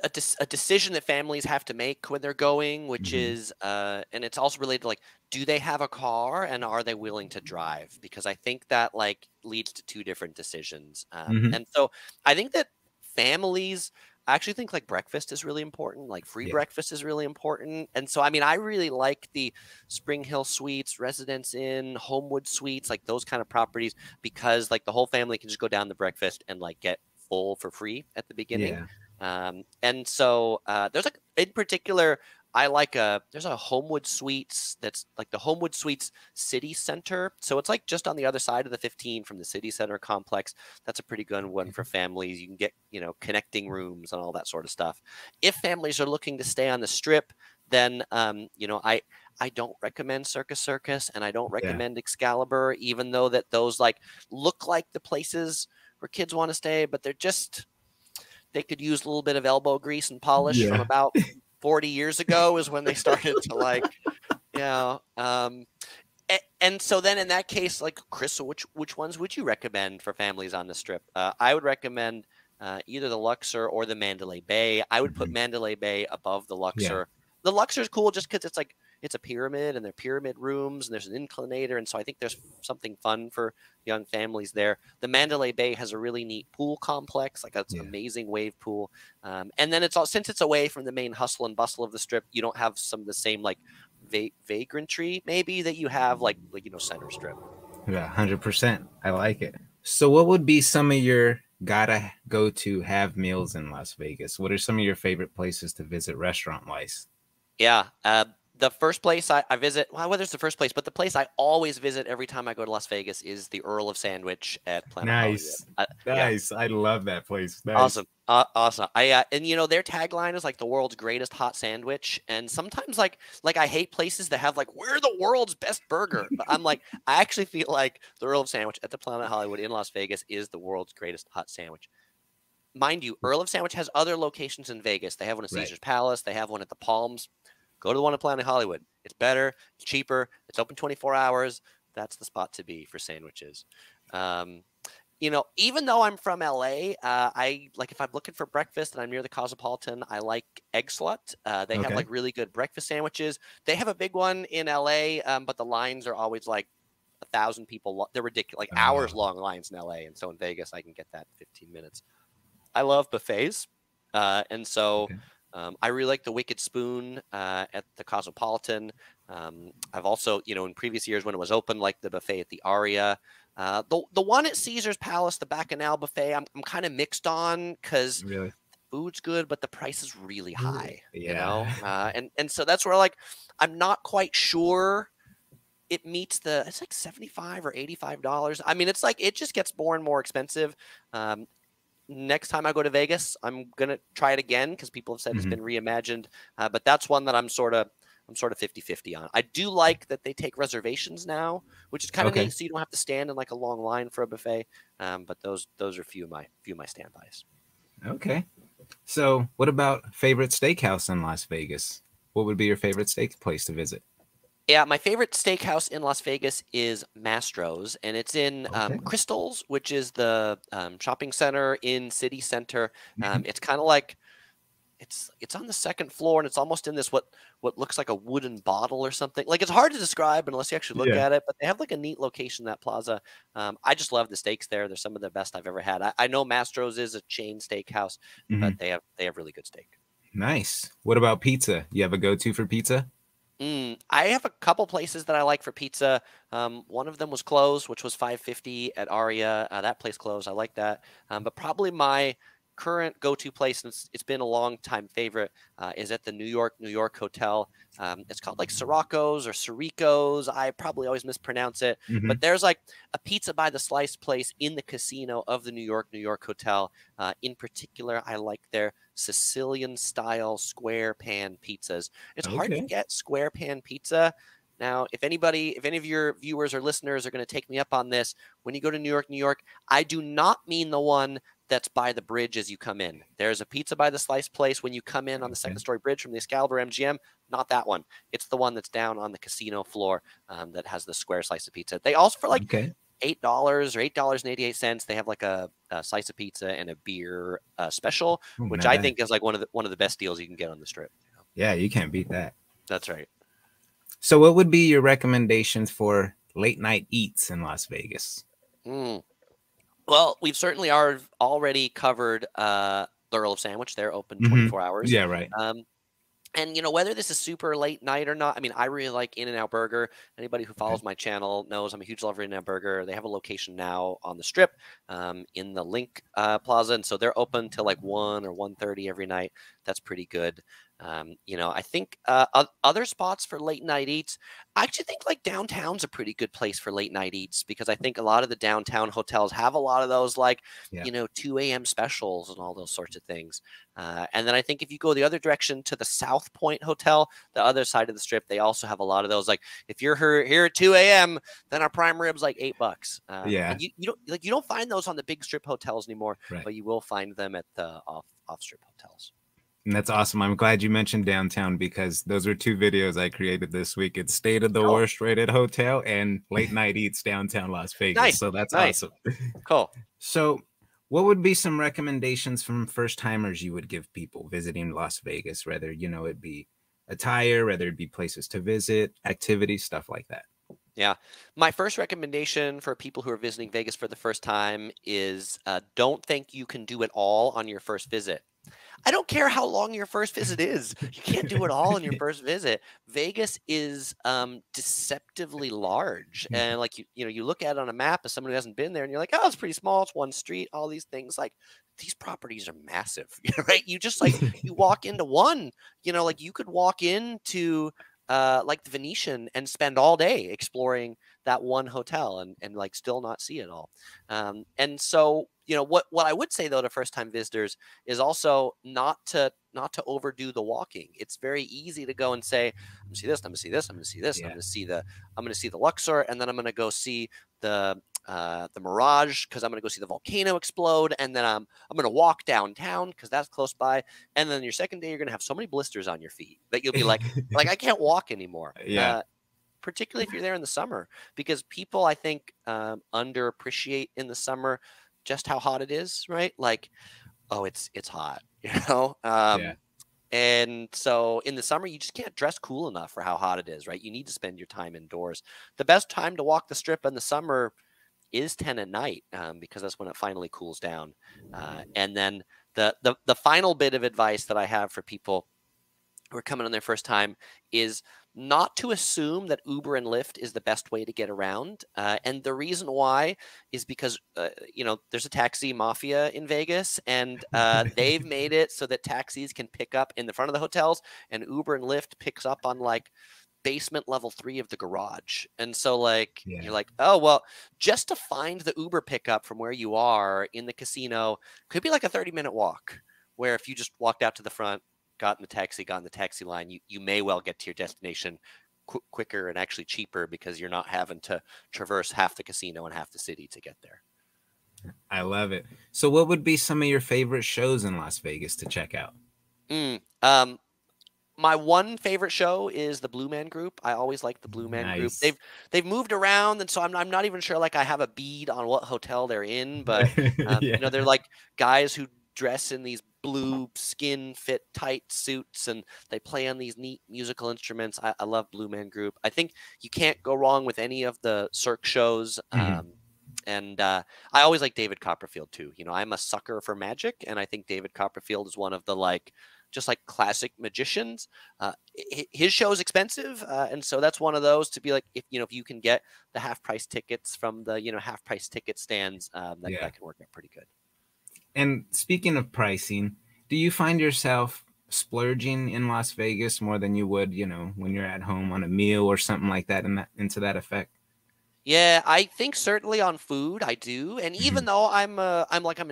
S1: a decision that families have to make when they're going, which is, and it's also related to like, do they have a car and are they willing to drive? Because I think that like leads to 2 different decisions. And so I think that families, I actually think like breakfast is really important. Like free breakfast is really important. And so, I mean, I really like the Spring Hill Suites, Residence Inn, Homewood Suites, like those kind of properties, because like the whole family can just go down to breakfast and like get full for free at the beginning. And so there's like in particular, I like there's a Homewood Suites that's like the Homewood Suites City Center. So it's like just on the other side of the 15 from the City Center complex. That's a pretty good one for families. You can get, you know, connecting rooms and all that sort of stuff. If families are looking to stay on the Strip, then, you know, I don't recommend Circus Circus and I don't recommend Excalibur, even though that those like look like the places where kids want to stay, but they're just, they could use a little bit of elbow grease and polish from about 40 years ago is when they started to like, you know, and so then in that case, like Chris, which ones would you recommend for families on the Strip? I would recommend either the Luxor or the Mandalay Bay. I would put Mandalay Bay above the Luxor. The Luxor is cool just because it's like, it's a pyramid and they're pyramid rooms and there's an inclinator. And so I think there's something fun for young families there. The Mandalay Bay has a really neat pool complex, like it's an amazing wave pool. And then it's all, since it's away from the main hustle and bustle of the Strip, you don't have some of the same like vagrantry maybe that you have like, you know, Center Strip.
S2: Yeah, 100%. I like it. So what would be some of your gotta go to have meals in Las Vegas? What are some of your favorite places to visit restaurant wise?
S1: Yeah. The first place I visit, well, whether it's the first place, but the place I always visit every time I go to Las Vegas is the Earl of Sandwich at Planet Hollywood.
S2: Nice. I love that place. Nice.
S1: Awesome. Awesome. And you know, their tagline is like the world's greatest hot sandwich. And sometimes like I hate places that have like, we're the world's best burger. But I'm like, I actually feel like the Earl of Sandwich at the Planet Hollywood in Las Vegas is the world's greatest hot sandwich. Mind you, Earl of Sandwich has other locations in Vegas. They have one at Caesar's Palace. They have one at the Palms. Go to the one at Planet Hollywood. It's better. It's cheaper. It's open 24 hours. That's the spot to be for sandwiches. You know, even though I'm from LA, I like if I'm looking for breakfast and I'm near the Cosmopolitan, I like Egg Slut. They have like really good breakfast sandwiches. They have a big one in LA, but the lines are always like 1,000 people. They're ridiculous, like hours long lines in LA. And so in Vegas, I can get that in 15 minutes. I love buffets. And so I really like the Wicked Spoon at the Cosmopolitan. I've also, you know, in previous years when it was open, like the buffet at the Aria. The one at Caesar's Palace, the Bacchanal buffet, I'm kind of mixed on because the food's good, but the price is really high, you know? And so that's where like, I'm not quite sure it meets it's like $75 or $85. I mean, it's like, it just gets more and more expensive. Next time I go to Vegas, I'm going to try it again because people have said it's been reimagined. But that's one that I'm sort of 50-50 on. I do like that they take reservations now, which is kind of neat, so you don't have to stand in like a long line for a buffet. But those are few of my standbys.
S2: Okay. So what about favorite steakhouse in Las Vegas? What would be your favorite steak place to visit?
S1: Yeah, my favorite steakhouse in Las Vegas is Mastro's, and it's in Crystals, which is the shopping center in City Center. It's kind of like it's on the second floor, and it's almost in this what looks like a wooden bottle or something. Like it's hard to describe unless you actually look at it, but they have like a neat location, that plaza. I just love the steaks there. They're some of the best I've ever had. I know Mastro's is a chain steakhouse, but they have really good steak.
S2: Nice. What about pizza? You have a go-to for pizza?
S1: I have a couple places that I like for pizza. One of them was closed, which was $5.50 at Aria. That place closed. I like that. But probably my current go-to place, and it's been a long time favorite, is at the New York Hotel. It's called like Sirocco's or Sirico's. I probably always mispronounce it, but there's like a pizza by the slice place in the casino of the New York Hotel. In particular, I like their Sicilian style square pan pizzas. It's hard to get square pan pizza. Now, if any of your viewers or listeners are going to take me up on this, when you go to New York, I do not mean the one that's by the bridge as you come in. There's a pizza by the slice place when you come in on the second story bridge from the Excalibur MGM. Not that one. It's the one that's down on the casino floor that has the square slice of pizza. They also, for like $8 or $8.88, they have like a slice of pizza and a beer special, which I think is like one of the best deals you can get on the Strip.
S2: Yeah, you can't beat that.
S1: That's right.
S2: So what would be your recommendations for late night eats in Las Vegas?
S1: Well, we've certainly already covered the Earl of Sandwich. They're open 24 hours.
S2: Yeah, right.
S1: And, you know, whether this is super late night or not, I mean, I really like In-N-Out Burger. Anybody who follows my channel knows I'm a huge lover of In-N-Out Burger. They have a location now on the Strip in the Link Plaza. And so they're open till like 1 or 1:30 every night. That's pretty good. You know, I think other spots for late night eats, I actually think like downtown's a pretty good place for late night eats because I think a lot of the downtown hotels have a lot of those like,
S2: Yeah.
S1: you know, 2 a.m. specials and all those sorts of things. And then I think if you go the other direction to the South Point Hotel, the other side of the strip, they also have a lot of those. Like if you're here at 2 a.m., then our prime rib's like $8.
S2: Yeah.
S1: And you don't find those on the big strip hotels anymore,
S2: Right.
S1: but you will find them at the off strip hotels.
S2: And that's awesome. I'm glad you mentioned downtown because those are two videos I created this week. It's State of the
S1: Oh.
S2: Worst Rated Hotel and Late Night Eats Downtown Las Vegas.
S1: Nice.
S2: So that's
S1: Nice.
S2: awesome.
S1: Cool.
S2: So what would be some recommendations from first timers you would give people visiting Las Vegas, whether, you know, it be attire, whether it be places to visit, activities, stuff like that?
S1: Yeah. My first recommendation for people who are visiting Vegas for the first time is don't think you can do it all on your first visit. I don't care how long your first visit is. You can't do it all in your first visit. Vegas is deceptively large. And like, you look at it on a map as someone who hasn't been there and you're like, oh, it's pretty small. It's one street, all these things. Like these properties are massive, right? You just like, you walk into one, like you could walk into like the Venetian and spend all day exploring that one hotel and like still not see it all. And so, what I would say though to first time visitors is also not to overdo the walking. It's very easy to go and say, I'm gonna see this, I'm gonna see this, I'm gonna see this,
S2: Yeah.
S1: I'm gonna see the Luxor, and then I'm gonna go see the Mirage because I'm gonna go see the volcano explode, and then I'm gonna walk downtown because that's close by, and then your second day you're gonna have so many blisters on your feet that you'll be like I can't walk anymore.
S2: Yeah.
S1: Particularly if you're there in the summer, because people I think underappreciate in the summer just how hot it is, right? Like, oh, it's hot,
S2: Yeah.
S1: And so in the summer, you just can't dress cool enough for how hot it is, right? You need to spend your time indoors. The best time to walk the strip in the summer is 10 at night because that's when it finally cools down. And then the final bit of advice that I have for people who are coming on their first time is not to assume that Uber and Lyft is the best way to get around. And the reason why is because, there's a taxi mafia in Vegas and they've made it so that taxis can pick up in the front of the hotels and Uber and Lyft picks up on like basement level 3 of the garage. And so like,
S2: Yeah.
S1: you're like, oh, well, just to find the Uber pickup from where you are in the casino could be like a 30-minute walk where if you just walked out to the front, got in the taxi line, you may well get to your destination quicker and actually cheaper because you're not having to traverse half the casino and half the city to get there.
S2: I love it. So what would be some of your favorite shows in Las Vegas to check out?
S1: My one favorite show is the Blue Man Group. I always like the Blue Man Group.
S2: Nice.
S1: They've moved around, and so I'm not even sure like I have a bead on what hotel they're in, but
S2: Yeah.
S1: they're like guys who dress in these blue skin fit tight suits and they play on these neat musical instruments. I love Blue Man Group. I think you can't go wrong with any of the Cirque shows. And I always like David Copperfield too. I'm a sucker for magic, and I think David Copperfield is one of the just like classic magicians. His show is expensive, and so that's one of those to be like, if you can get the half price tickets from the half price ticket stands, that can work out pretty good.
S2: And speaking of pricing, do you find yourself splurging in Las Vegas more than you would, when you're at home on a meal or something like that, and into that effect?
S1: Yeah, I think certainly on food I do, and even though I'm a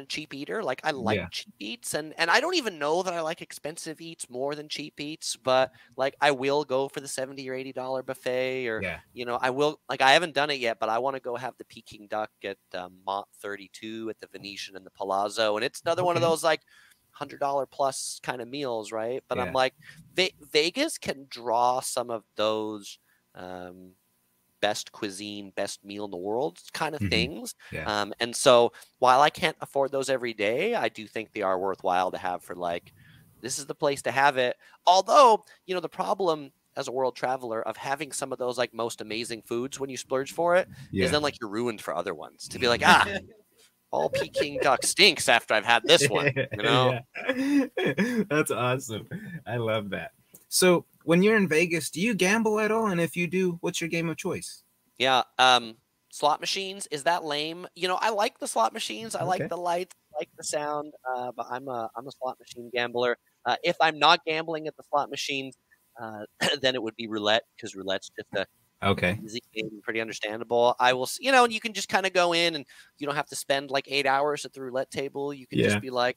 S1: cheap eater, like I like cheap eats, and I don't even know that I like expensive eats more than cheap eats, but like I will go for the $70 or $80 buffet, or I will, like, I haven't done it yet, but I want to go have the Peking duck at Mont 32 at the Venetian and the Palazzo, and it's another one of those like $100 plus kind of meals, right? But I'm like, Vegas can draw some of those best cuisine, best meal in the world kind of things. And so while I can't afford those every day, I do think they are worthwhile to have for like, this is the place to have it. Although, the problem as a world traveler of having some of those like most amazing foods when you splurge for it is then like you're ruined for other ones to be like, all Peking duck stinks after I've had this one,
S2: That's awesome. I love that. So when you're in Vegas, do you gamble at all? And if you do, what's your game of choice?
S1: Yeah. Slot machines. Is that lame? I like the slot machines. I like the lights, I like the sound, but I'm a slot machine gambler. If I'm not gambling at the slot machines, then it would be roulette, because roulette's just a
S2: Okay.
S1: easy game, pretty understandable. I will, you know, and you can just kind of go in, and you don't have to spend like 8 hours at the roulette table. You can
S2: Yeah.
S1: just be like,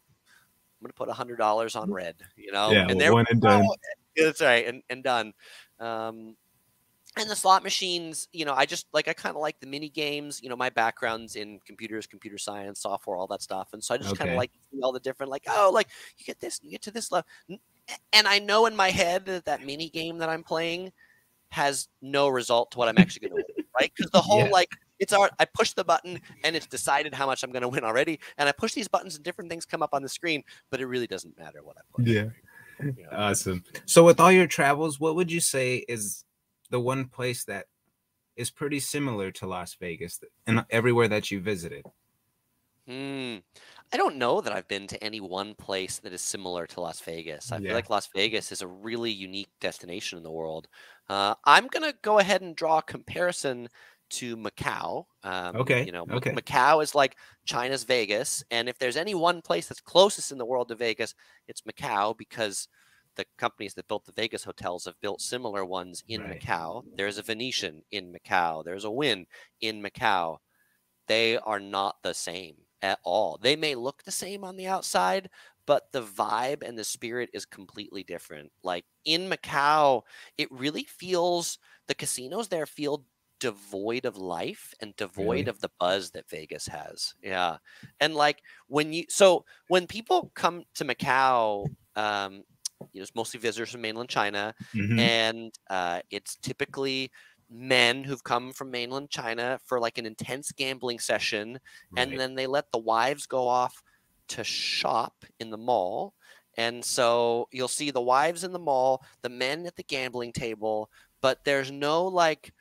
S1: I'm going to put $100 on red, you know,
S2: Yeah.
S1: and there,
S2: One and done.
S1: that's right, and done. And the slot machines, you know, I kind of like the mini games. You know, my background's in computers, computer science, software, all that stuff, and so I just kind of
S2: Okay.
S1: like to see all the different, like, oh, like you get this, you get to this level, and I know in my head that that mini game that I'm playing has no result to what I'm actually going to win, right? Because the whole
S2: Yeah.
S1: like it's all I push the button and it's decided how much I'm going to win already, and I push these buttons and different things come up on the screen, but it really doesn't matter what I push.
S2: Yeah.
S1: You know?
S2: Awesome. So with all your travels, what would you say is the one place that is pretty similar to Las Vegas and everywhere that you visited?
S1: I don't know that I've been to any one place that is similar to Las Vegas. I feel
S2: Yeah.
S1: like Las Vegas is a really unique destination in the world. I'm going to go ahead and draw a comparison to Macau.
S2: Okay.
S1: You know,
S2: Okay.
S1: Macau is like China's Vegas. And if there's any one place that's closest in the world to Vegas, it's Macau, because the companies that built the Vegas hotels have built similar ones in
S2: Right.
S1: Macau. There's a Venetian in Macau. There's a Wynn in Macau. They are not the same at all. They may look the same on the outside, but the vibe and the spirit is completely different. Like in Macau, it really feels, the casinos there feel devoid of life and devoid
S2: Really?
S1: of the buzz that Vegas has. Yeah. And like when people come to Macau, you know, it's mostly visitors from mainland China,
S2: Mhm.
S1: and it's typically men who've come from mainland China for like an intense gambling session, and
S2: Right.
S1: then they let the wives go off to shop in the mall. And so you'll see the wives in the mall, the men at the gambling table, but there's no like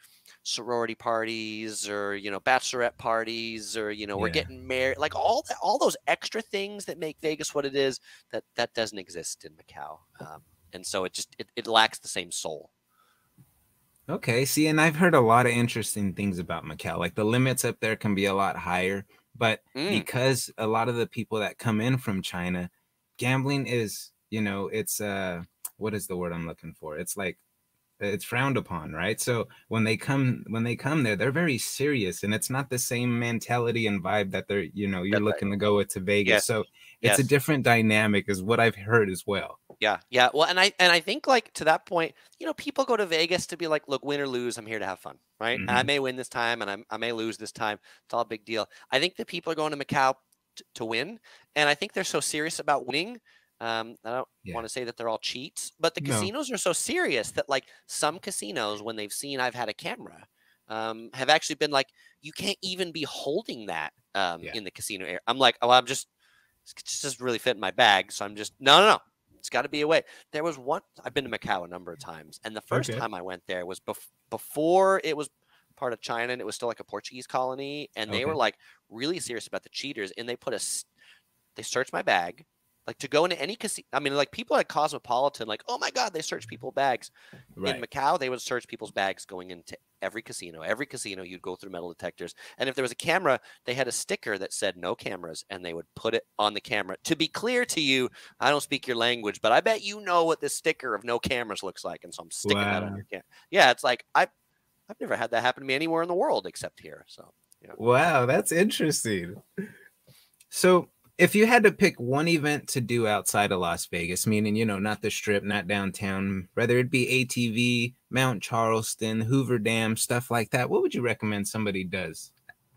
S1: sorority parties or, you know, bachelorette parties or, you know, we're
S2: Yeah.
S1: getting married, like all those extra things that make Vegas what it is, that doesn't exist in Macau. And so it lacks the same soul.
S2: Okay, see, and I've heard a lot of interesting things about Macau. Like the limits up there can be a lot higher, but because a lot of the people that come in from China, gambling is, you know, it's what is the word I'm looking for? It's like it's frowned upon, right? So when they come there, they're very serious, and it's not the same mentality and vibe that they're, you know, you're
S1: That's right.
S2: looking to go with to Vegas.
S1: Yes.
S2: So it's a
S1: Yes.
S2: different dynamic, is what I've heard as well.
S1: Yeah. Yeah. Well, and I think like to that point, you know, people go to Vegas to be like, look, win or lose, I'm here to have fun, right? And I
S2: Mhm.
S1: may win this time, and I may lose this time. It's all a big deal. I think that people are going to Macau to win, and I think they're so serious about winning. I don't
S2: Yeah.
S1: want to say that they're all cheats, but the
S2: No.
S1: casinos are so serious that like some casinos, when they've seen I've had a camera, have actually been like, you can't even be holding that
S2: Yeah.
S1: in the casino area. I'm like, oh, it's just really fit in my bag, so I'm just no. It's got to be away. There was one. I've been to Macau a number of times, and the first
S2: Okay.
S1: time I went there was before it was part of China, and it was still like a Portuguese colony, and they were
S2: Okay.
S1: like really serious about the cheaters, and they searched my bag, like to go into any casino. I mean, like people at Cosmopolitan, like, oh my God, they search people's bags.
S2: Right.
S1: In Macau, they would search people's bags going into every casino. Every casino, you'd go through metal detectors. And if there was a camera, they had a sticker that said no cameras, and they would put it on the camera. To be clear to you, I don't speak your language, but I bet you know what this sticker of no cameras looks like. And so I'm sticking that on
S2: Wow.
S1: your camera. Yeah, it's like, I've never had that happen to me anywhere in the world except here. So, yeah.
S2: Wow, that's interesting. So if you had to pick one event to do outside of Las Vegas, meaning, you know, not the Strip, not downtown, whether it be ATV, Mount Charleston, Hoover Dam, stuff like that, what would you recommend somebody does?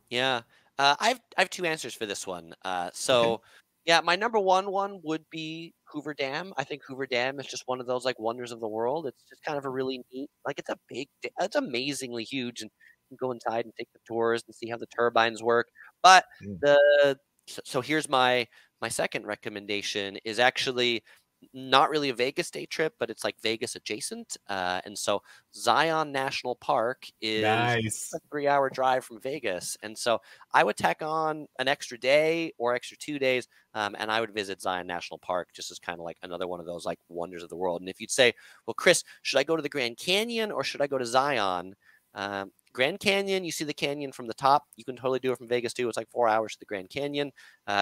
S1: Yeah. I have two answers for this one. So yeah, my number one would be Hoover Dam. I think Hoover Dam is just one of those like wonders of the world. It's just kind of a really neat, like it's a it's amazingly huge, and you can go inside and take the tours and see how the turbines work. But so here's my second recommendation is actually not really a Vegas day trip, but it's like Vegas adjacent. And so Zion National Park is
S2: Nice.
S1: a 3-hour drive from Vegas. And so I would tack on an extra day or extra 2 days, and I would visit Zion National Park just as kind of like another one of those like wonders of the world. And if you'd say, well, Chris, should I go to the Grand Canyon or should I go to Zion? Grand Canyon, you see the canyon from the top. You can totally do it from Vegas too. It's like 4 hours to the Grand Canyon.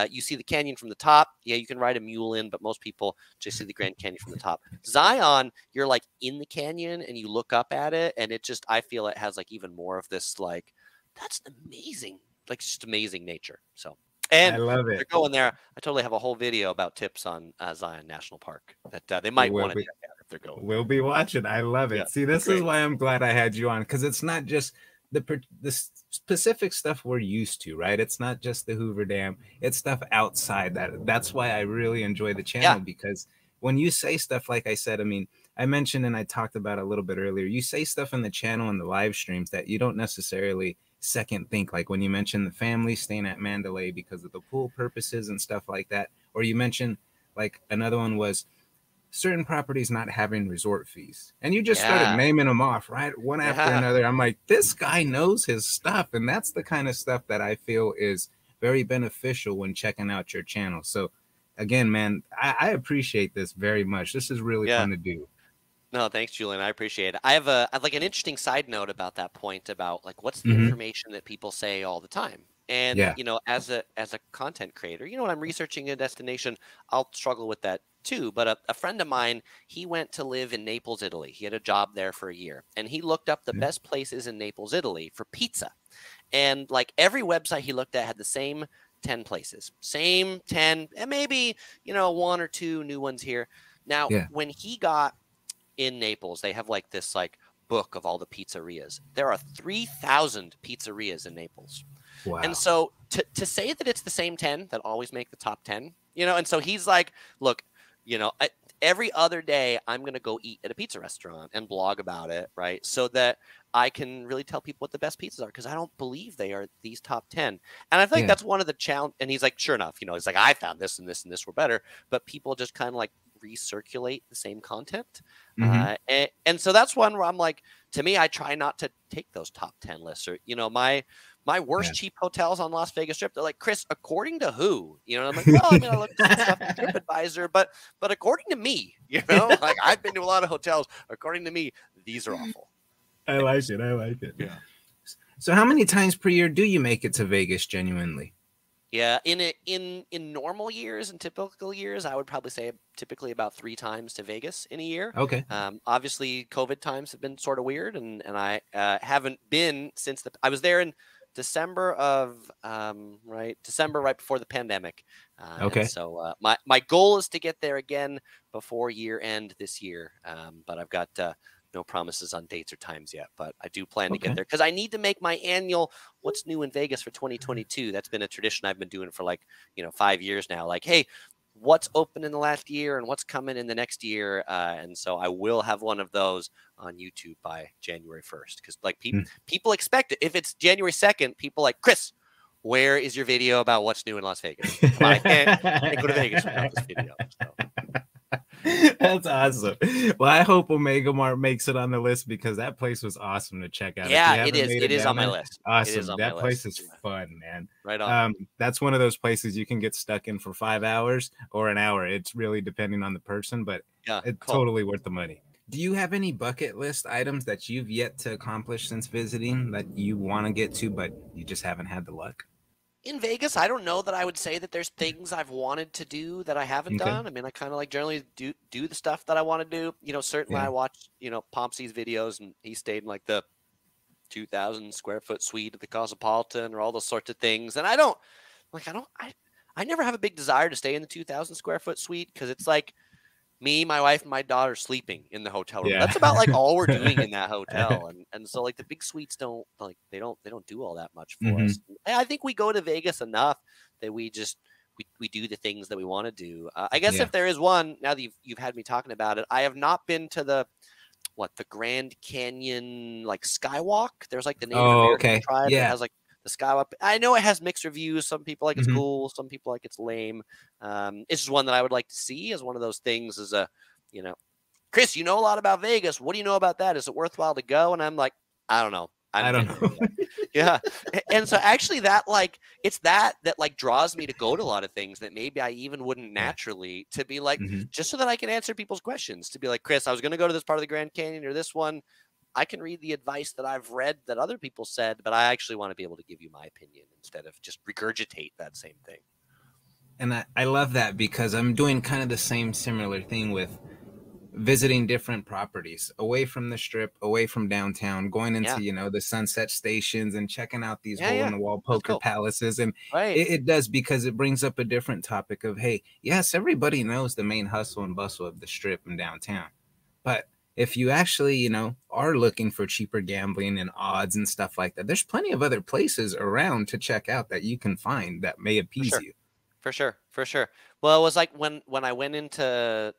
S1: You see the canyon from the top. Yeah, you can ride a mule in, but most people just see the Grand Canyon from the top. Zion, you're like in the canyon and you look up at it, and it just, I feel it has like even more of this like, that's amazing, like just amazing nature. So, and
S2: I love it.
S1: if they're going there, I totally have a whole video about tips on Zion National Park that they might want to check out if they're going.
S2: We'll be watching. I love it.
S1: Yeah,
S2: See, this is why I'm glad I had you on, because it's not just the specific stuff we're used to, right? It's not just the Hoover Dam. It's stuff outside that. That's why I really enjoy the channel, because when you say stuff, like I said, I mean, I mentioned and I talked about a little bit earlier, you say stuff in the channel and the live streams that you don't necessarily second think, like when you mentioned the family staying at Mandalay because of the pool purposes and stuff like that, or you mentioned like another one was certain properties not having resort fees, and you just started naming them off, right, one after another. I'm like, this guy knows his stuff, and that's the kind of stuff that I feel is very beneficial when checking out your channel. So again, man, I appreciate this very much. This is really fun to do.
S1: No, thanks, Julian. I appreciate it. I have like an interesting side note about that point about like what's the information that people say all the time. And you know, as a content creator, you know, when I'm researching a destination, I'll struggle with that too. But a friend of mine, he went to live in Naples, Italy. He had a job there for a year, and he looked up the best places in Naples, Italy for pizza. And like every website he looked at had the same 10 places, same 10, and maybe, you know, 1 or 2 new ones here. Now, when he got in Naples, they have like this like book of all the pizzerias. There are 3,000 pizzerias in Naples. Wow. And so to say that it's the same 10 that always make the top 10, you know, and so he's like, look, you know, every other day I'm going to go eat at a pizza restaurant and blog about it, right? So that I can really tell people what the best pizzas are, because I don't believe they are these top 10. And I think that's one of the challenge. And he's like, sure enough, you know, he's like, I found this and this and this were better, but people just kind of like recirculate the same content. And so that's one where I'm like, to me, I try not to take those top 10 lists, or, you know, my worst cheap hotels on Las Vegas Strip. They're like, Chris, according to who? You know, and I'm like, well, I mean, I looked at some stuff on TripAdvisor, but according to me, you know, like I've been to a lot of hotels. According to me, these are awful.
S2: I like it. I like it. Yeah. So how many times per year do you make it to Vegas genuinely?
S1: Yeah, in normal years and typical years, I would probably say typically about 3 times to Vegas in a year.
S2: Okay.
S1: Obviously, COVID times have been sort of weird, and I haven't been since I was there in December of December right before the pandemic. Okay. So my goal is to get there again before year end this year, but I've got no promises on dates or times yet, but I do plan to get there because I need to make my annual What's New in Vegas for 2022. That's been a tradition I've been doing for like, you know, 5 years now. Like, hey, what's open in the last year and what's coming in the next year. And so I will have one of those on YouTube by January 1st. Because like people expect it. If it's January 2nd, people like, Chris, where is your video about what's new in Las Vegas? Come on, I can't go to Vegas without this video. So.
S2: That's awesome. Well, I hope Omega Mart makes it on the list, because that place was awesome to check out.
S1: Yeah, it is. It is on my list.
S2: Awesome. That place is fun, man.
S1: Right on.
S2: That's one of those places you can get stuck in for 5 hours or an hour. It's really depending on the person, but it's totally worth the money. Do you have any bucket list items that you've yet to accomplish since visiting that you want to get to, but you just haven't had the luck?
S1: In Vegas, I don't know that I would say that there's things I've wanted to do that I haven't done. I mean, I kind of like generally do the stuff that I want to do. You know, certainly I watch, you know, Pompsey's videos, and he stayed in like the 2,000 square foot suite at the Cosmopolitan or all those sorts of things. And I never have a big desire to stay in the 2,000 square foot suite, because it's like me, my wife, and my daughter sleeping in the hotel room. That's about like all we're doing in that hotel. And so like the big suites don't do all that much for us. And I think we go to Vegas enough that we do the things that we want to do. I guess if there is one, now that you've had me talking about it, I have not been to the Grand Canyon like skywalk. There's like the Native American tribe that has like the skywalk. I know it has mixed reviews. Some people like it's cool. Some people like it's lame. It's just one that I would like to see as one of those things. As a, you know, Chris, you know a lot about Vegas. What do you know about that? Is it worthwhile to go? And I'm like, I don't know. I don't know. Yeah. And so actually that like, it's that like draws me to go to a lot of things that maybe I even wouldn't naturally, to be like, just so that I can answer people's questions, to be like, Chris, I was going to go to this part of the Grand Canyon or this one. I can read the advice that I've read that other people said, but I actually want to be able to give you my opinion instead of just regurgitate that same thing.
S2: And I love that because I'm doing kind of the same similar thing with visiting different properties away from the strip, away from downtown, going into, you know, the sunset stations and checking out these hole in the wall poker palaces. And it does, because it brings up a different topic of, hey, yes, everybody knows the main hustle and bustle of the strip and downtown. But if you actually, you know, are looking for cheaper gambling and odds and stuff like that, there's plenty of other places around to check out that you can find that may appease you.
S1: For sure. For sure. Well, it was like when I went into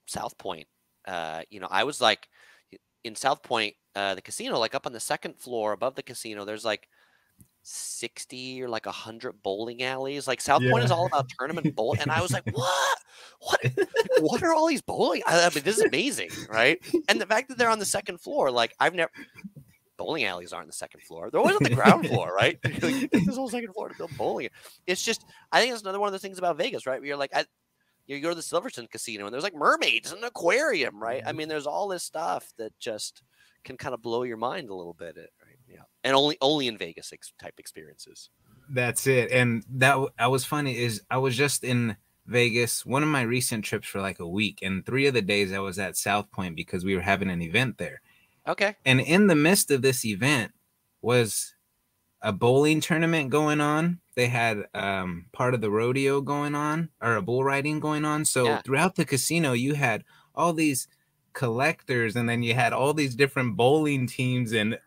S1: South Point, you know, I was like in South Point, the casino, like up on the second floor above the casino, there's like 60 or like 100 bowling alleys. Like South Point is all about tournament bowling. And I was like, what are all these bowling? I mean, this is amazing, right? And the fact that they're on the second floor, like bowling alleys aren't the second floor. They're always on the ground floor, right? Like, this whole second floor to build bowling. It's just, I think it's another one of the things about Vegas, right? Where you're like, you go to the Silverton Casino and there's like mermaids and an aquarium, right? I mean, there's all this stuff that just can kind of blow your mind a little bit, right? Yeah, and only in Vegas type experiences.
S2: That's it. And that was funny is I was just in Vegas, one of my recent trips for like a week, and 3 of the days I was at South Point because we were having an event there.
S1: Okay.
S2: And in the midst of this event was a bowling tournament going on. They had part of the rodeo going on, or a bull riding going on. So throughout the casino, you had all these collectors, and then you had all these different bowling teams and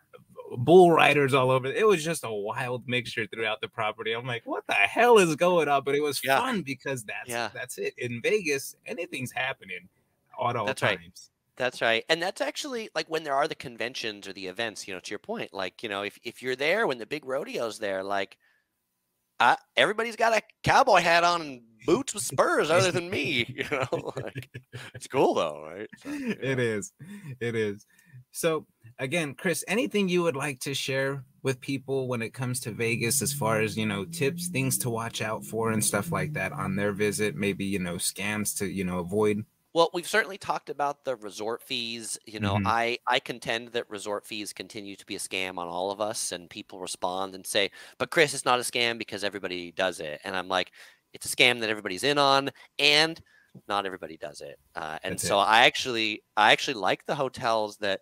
S2: bull riders all over. It was just a wild mixture throughout the property. I'm like, what the hell is going on? But it was fun because that's it. In Vegas, anything's happening at all times.
S1: That's right. And that's actually like when there are the conventions or the events, you know, to your point, like, you know, if you're there when the big rodeo's there, like everybody's got a cowboy hat on and boots with spurs other than me, you know, like, it's cool though, right? So,
S2: It is. So again, Chris, anything you would like to share with people when it comes to Vegas, as far as, you know, tips, things to watch out for and stuff like that on their visit, maybe, you know, scams to, you know, avoid?
S1: Well, we've certainly talked about the resort fees. You know, I contend that resort fees continue to be a scam on all of us, and people respond and say, but Chris, it's not a scam because everybody does it. And I'm like, it's a scam that everybody's in on, and not everybody does it. And so I actually like the hotels that,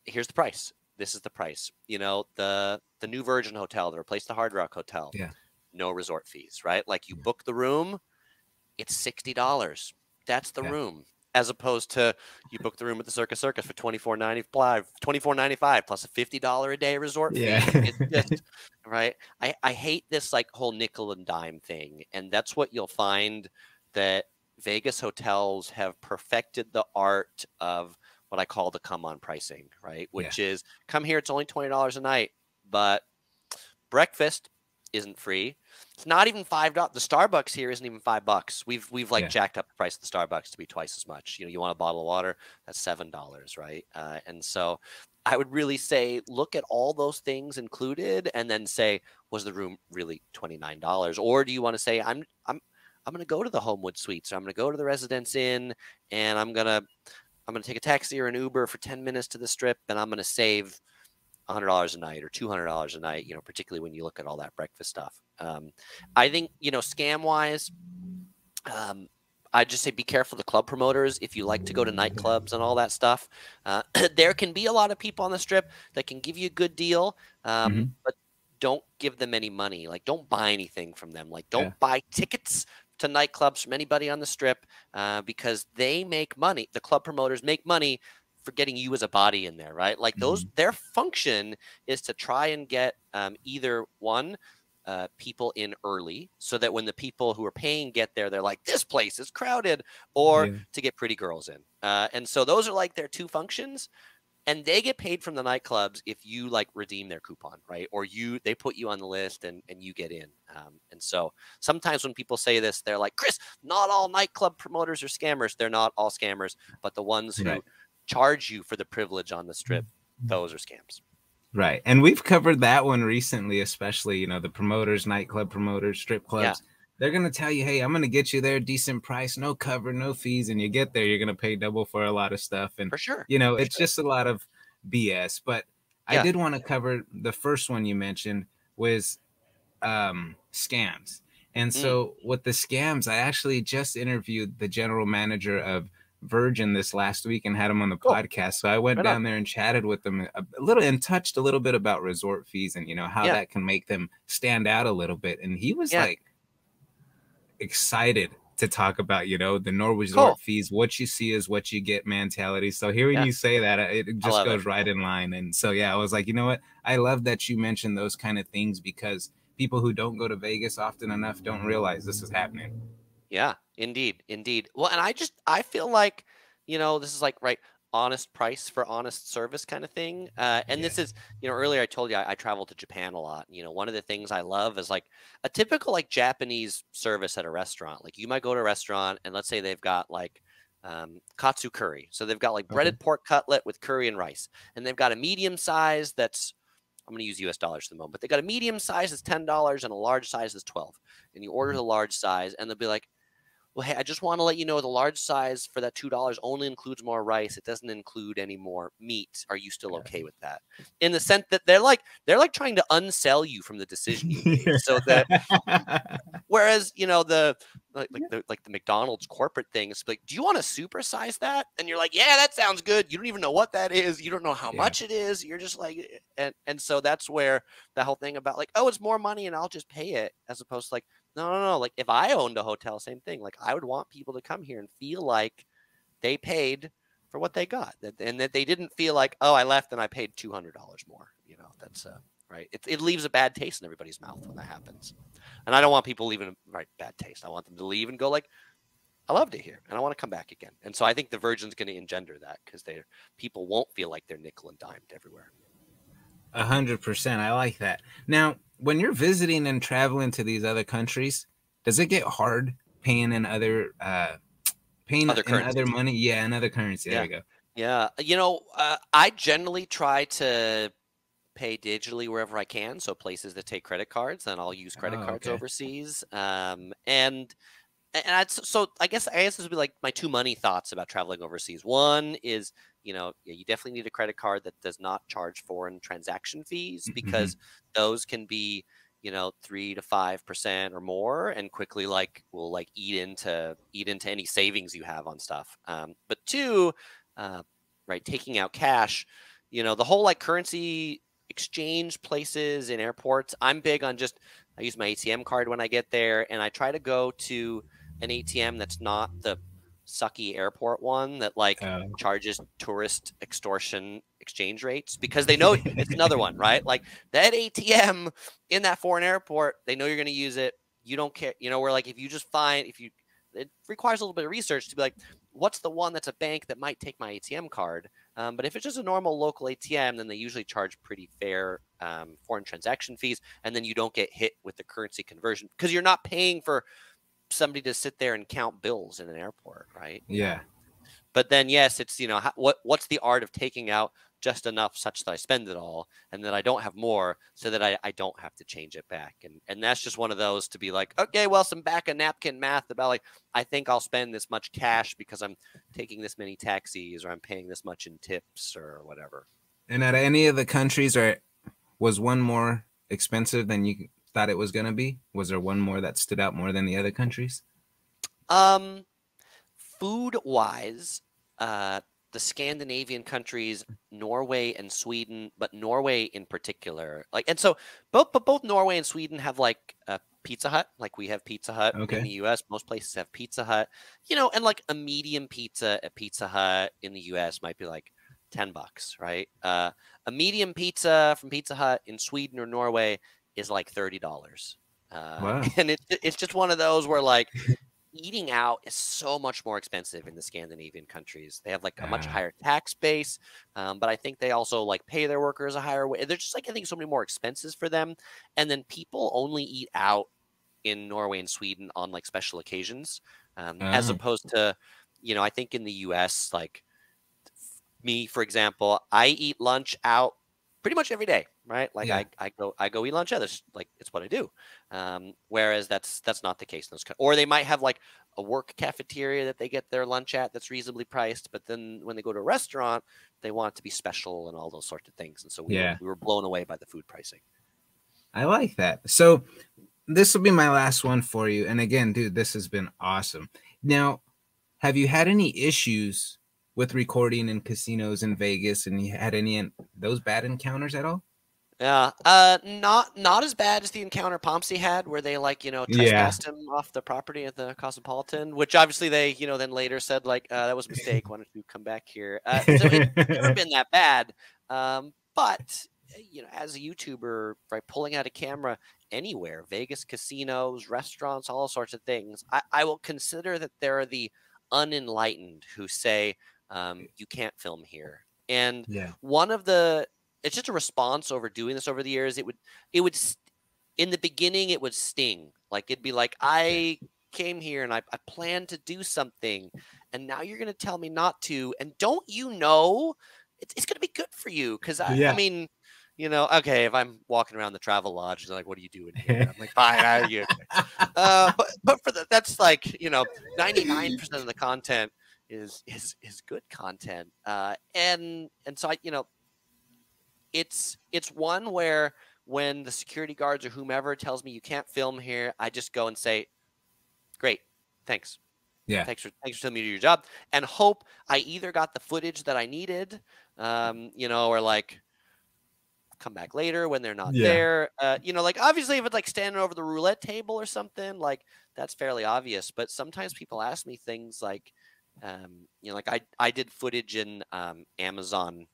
S1: here's the price. This is the price. You know, the new Virgin Hotel that replaced the Hard Rock Hotel.
S2: Yeah.
S1: No resort fees, right? Like you book the room, it's $60. That's the room, as opposed to you book the room at the Circus for $24.95 plus a $50 a day resort fee. It's just, right. I hate this like whole nickel and dime thing, and that's what you'll find, that Vegas hotels have perfected the art of what I call the come on pricing, right? Which is, come here, it's only $20 a night, but breakfast isn't free. It's not even $5. The Starbucks here isn't even $5. We've like jacked up the price of the Starbucks to be twice as much. You know, you want a bottle of water, that's $7, right? And so I would really say, look at all those things included, and then say, was the room really $29? Or do you want to say, I'm going to go to the Homewood Suites, or I'm going to go to the Residence Inn, and I'm going to take a taxi or an Uber for 10 minutes to the Strip, and I'm going to save $100 a night or $200 a night, you know, particularly when you look at all that breakfast stuff. I think, you know, scam wise, I just say be careful of the club promoters. If you like to go to nightclubs and all that stuff, there can be a lot of people on the Strip that can give you a good deal, but don't give them any money. Like, don't buy anything from them. Like, don't buy tickets to nightclubs from anybody on the Strip, because they make money. The club promoters make money for getting you as a body in there, right? Like their function is to try and get either one, people in early, so that when the people who are paying get there, they're like, this place is crowded, or to get pretty girls in. And so those are like their two functions, and they get paid from the nightclubs if you like redeem their coupon, right? Or they put you on the list and you get in. And so sometimes when people say this, they're like, Chris, not all nightclub promoters are scammers. They're not all scammers, but the ones who charge you for the privilege on the Strip, those are scams.
S2: Right. And we've covered that one recently, especially, you know, the promoters, nightclub promoters, strip clubs. They're going to tell you, hey, I'm going to get you there, decent price, no cover, no fees. And you get there, you're going to pay double for a lot of stuff. And,
S1: for sure,
S2: you know, it's just a lot of BS. But I
S1: Yeah.
S2: did want to cover the first one you mentioned was scams. And so with the scams, I actually just interviewed the general manager of Virgin this last week and had him on the podcast. So I went down there and chatted with them a little and touched a little bit about resort fees and, you know, how that can make them stand out a little bit. And he was like excited to talk about, you know, the Norway resort fees, what you see is what you get mentality. So hearing you say that, it just goes right in line. And so, yeah, I was like, you know what? I love that you mentioned those kind of things because people who don't go to Vegas often enough don't realize this is happening.
S1: Yeah, indeed. Indeed. Well, and I feel like, you know, this is like, right, honest price for honest service kind of thing. And this is, you know, earlier I told you I traveled to Japan a lot. You know, one of the things I love is like a typical like Japanese service at a restaurant. Like you might go to a restaurant and let's say they've got like katsu curry. So they've got like breaded pork cutlet with curry and rice. And they've got a medium size that's, I'm going to use US dollars for the moment, but they got a medium size that's $10 and a large size is $12. And you order the large size and they'll be like, well, hey, I just want to let you know the large size for that $2 only includes more rice. It doesn't include any more meat. Are you still okay with that? In the sense that they're like trying to unsell you from the decision you made. So that whereas, you know, the McDonald's corporate thing is like, do you want to supersize that? And you're like, yeah, that sounds good. You don't even know what that is. You don't know how much it is. You're just like, and so that's where the whole thing about like, oh, it's more money and I'll just pay it, as opposed to like, no. Like if I owned a hotel, same thing. Like I would want people to come here and feel like they paid for what they got, and that they didn't feel like, oh, I left and I paid $200 more. You know, that's right. It leaves a bad taste in everybody's mouth when that happens. And I don't want people leaving a bad taste. I want them to leave and go like, I loved it here and I want to come back again. And so I think the Virgin's going to engender that because people won't feel like they're nickel and dimed everywhere.
S2: 100%. I like that. Now, when you're visiting and traveling to these other countries, does it get hard paying in other money? Yeah, in other currency. There we go.
S1: Yeah. You know, I generally try to pay digitally wherever I can. So places that take credit cards, then I'll use credit cards overseas. So I guess this would be like my two money thoughts about traveling overseas. One is, you know, you definitely need a credit card that does not charge foreign transaction fees because those can be, you know, 3 to 5% or more, and quickly will eat into any savings you have on stuff. But two, right, taking out cash, you know, the whole like currency exchange places in airports. I'm big on I use my ATM card when I get there, and I try to go to an ATM that's not the sucky airport one that charges tourist extortion exchange rates, because they know it's another one, right? Like that ATM in that foreign airport, they know you're going to use it. You don't care, you know, where like it requires a little bit of research to be like, what's the one that's a bank that might take my ATM card? But if it's just a normal local ATM, then they usually charge pretty fair foreign transaction fees, and then you don't get hit with the currency conversion because you're not paying for somebody to sit there and count bills in an airport, right?
S2: Yeah.
S1: But then, yes, it's, you know, what's the art of taking out just enough such that I spend it all and that I don't have more so that I don't have to change it back. And that's just one of those to be like, okay, well, some back of napkin math about like, I think I'll spend this much cash because I'm taking this many taxis or I'm paying this much in tips or whatever.
S2: And at any of the countries, was one more expensive than you thought it was going to be? Was there one more that stood out more than the other countries?
S1: Food wise, the Scandinavian countries, Norway and Sweden, but Norway in particular, and so both Norway and Sweden have like a Pizza Hut, like we have Pizza Hut in the US. Most places have Pizza Hut, you know, and like a medium pizza at Pizza Hut in the US might be like $10, right? A medium pizza from Pizza Hut in Sweden or Norway is like $30.
S2: Wow.
S1: And it's just one of those where like eating out is so much more expensive in the Scandinavian countries. They have like a much higher tax base, but I think they also like pay their workers a higher way. They're just like, I think so many more expenses for them. And then people only eat out in Norway and Sweden on like special occasions, as opposed to, you know, I think in the US, like me, for example, I eat lunch out pretty much every day. right? Like
S2: Yeah.
S1: I go eat lunch. Yeah, that's like it's what I do. Whereas that's not the case in those. Or they might have like a work cafeteria that they get their lunch at that's reasonably priced, but then when they go to a restaurant, they want it to be special and all those sorts of things. And so we were blown away by the food pricing.
S2: I like that. So this will be my last one for you. And again, dude, this has been awesome. Now, have you had any issues with recording in casinos in Vegas, and you had any those bad encounters at all?
S1: Yeah, not as bad as the encounter Pomsey had, where they like trespassed him off the property at the Cosmopolitan, which obviously they then later said like that was a mistake. Why don't you come back here? So it's never been that bad. But as a YouTuber, right, pulling out a camera anywhere, Vegas casinos, restaurants, all sorts of things, I will consider that there are the unenlightened who say you can't film here, and one of the it's just a response over doing this over the years. It would in the beginning, it would sting. Like it'd be like, I came here and I planned to do something, and now you're going to tell me not to. And don't you know, it's going to be good for you. Cause I mean, okay, if I'm walking around the Travel Lodge, they're like, what are you doing here? I'm like, fine, but for that's like, 99% of the content is good content. And so it's one where when the security guards or whomever tells me you can't film here, I just go and say, great, thanks.
S2: Yeah.
S1: Thanks for telling me to do your job, and hope I either got the footage that I needed, or like come back later when they're not there. Like obviously if it's like standing over the roulette table or something, like that's fairly obvious. But sometimes people ask me things like, like I did footage in Amazon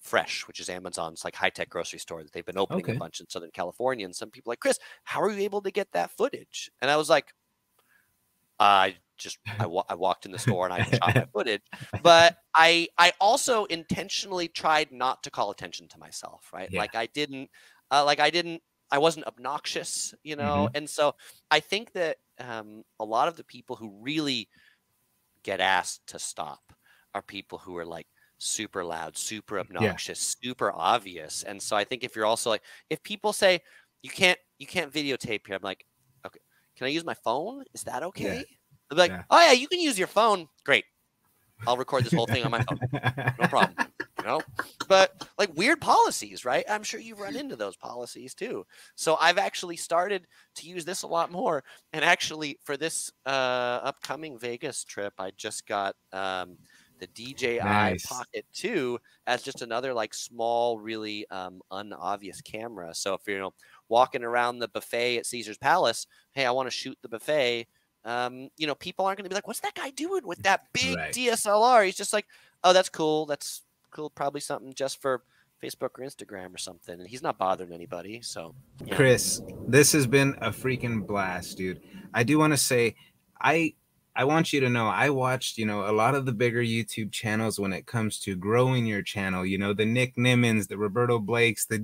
S1: Fresh, which is Amazon's like high-tech grocery store that they've been opening a bunch in Southern California. And some people are like, Chris, how are you able to get that footage? And I was like, I walked in the store and I shot that footage. But I also intentionally tried not to call attention to myself, right? Like I wasn't obnoxious, And so I think that a lot of the people who really get asked to stop are people who are like super loud, super obnoxious, super obvious. And so I think if you're also like, if people say you can't videotape here, I'm like, okay, can I use my phone? Is that okay? They'll be like, oh yeah, you can use your phone. Great. I'll record this whole thing on my phone. No problem. But like weird policies, right? I'm sure you've run into those policies too. So I've actually started to use this a lot more. And actually for this upcoming Vegas trip, I just got the DJI Pocket 2 as just another like small, really unobvious camera. So if you're walking around the buffet at Caesar's Palace, hey, I want to shoot the buffet. People aren't going to be like, what's that guy doing with that big DSLR? He's just like, oh, that's cool. That's cool. Probably something just for Facebook or Instagram or something. And he's not bothering anybody. So,
S2: Chris, this has been a freaking blast, dude. I do want to say, I want you to know, I watched, a lot of the bigger YouTube channels when it comes to growing your channel, the Nick Nimmons, the Roberto Blakes, the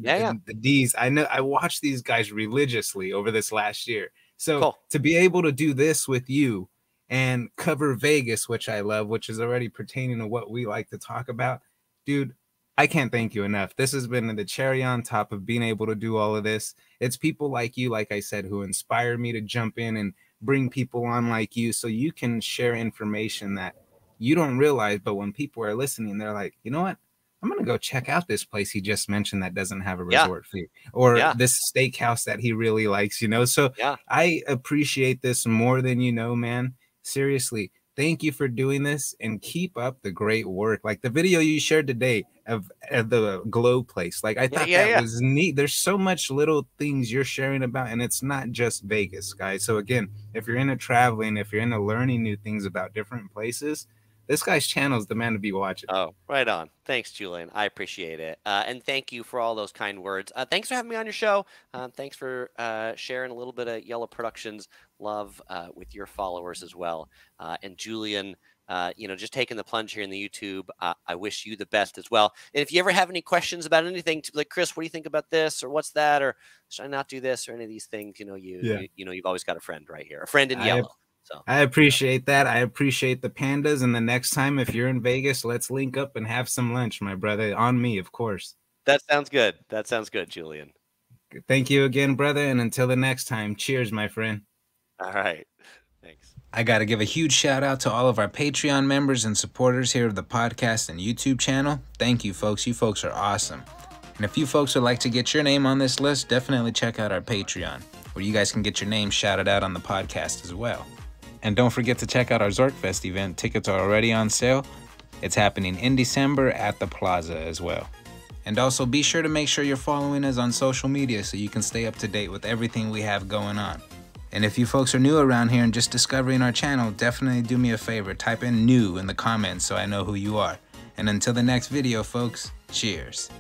S2: D's. I watched these guys religiously over this last year. So to be able to do this with you and cover Vegas, which I love, which is already pertaining to what we like to talk about, dude, I can't thank you enough. This has been the cherry on top of being able to do all of this. It's people like you, like I said, who inspire me to jump in and bring people on like you so you can share information that you don't realize. But when people are listening, they're like, you know what? I'm going to go check out this place he just mentioned that doesn't have a resort fee, or this steakhouse that he really likes, So I appreciate this more than you know, man. Seriously, thank you for doing this and keep up the great work. Like the video you shared today of the glow place. Like I thought that was neat. There's so much little things you're sharing about, and it's not just Vegas, guys. So again, if you're into traveling, if you're into learning new things about different places, this guy's channel is the man to be watching.
S1: Oh, right on. Thanks, Julian. I appreciate it. And thank you for all those kind words. Thanks for having me on your show. Thanks for sharing a little bit of Yellow Productions love with your followers as well. And Julian, just taking the plunge here in the YouTube, I wish you the best as well. And if you ever have any questions about anything, like, Chris, what do you think about this? Or what's that? Or should I not do this? Or any of these things, you've always got a friend right here, a friend in yellow. So
S2: I appreciate that. I appreciate the pandas. And the next time, if you're in Vegas, let's link up and have some lunch, my brother. On me, of course.
S1: That sounds good. That sounds good, Julian.
S2: Thank you again, brother. And until the next time, cheers, my friend.
S1: All right. Thanks.
S2: I got to give a huge shout out to all of our Patreon members and supporters here of the podcast and YouTube channel. Thank you, folks. You folks are awesome. And if you folks would like to get your name on this list, definitely check out our Patreon, where you guys can get your name shouted out on the podcast as well. And don't forget to check out our Zorkfest event. Tickets are already on sale. It's happening in December at the Plaza as well. And also be sure to make sure you're following us on social media so you can stay up to date with everything we have going on. And if you folks are new around here and just discovering our channel, definitely do me a favor. Type in new in the comments so I know who you are. And until the next video, folks, cheers.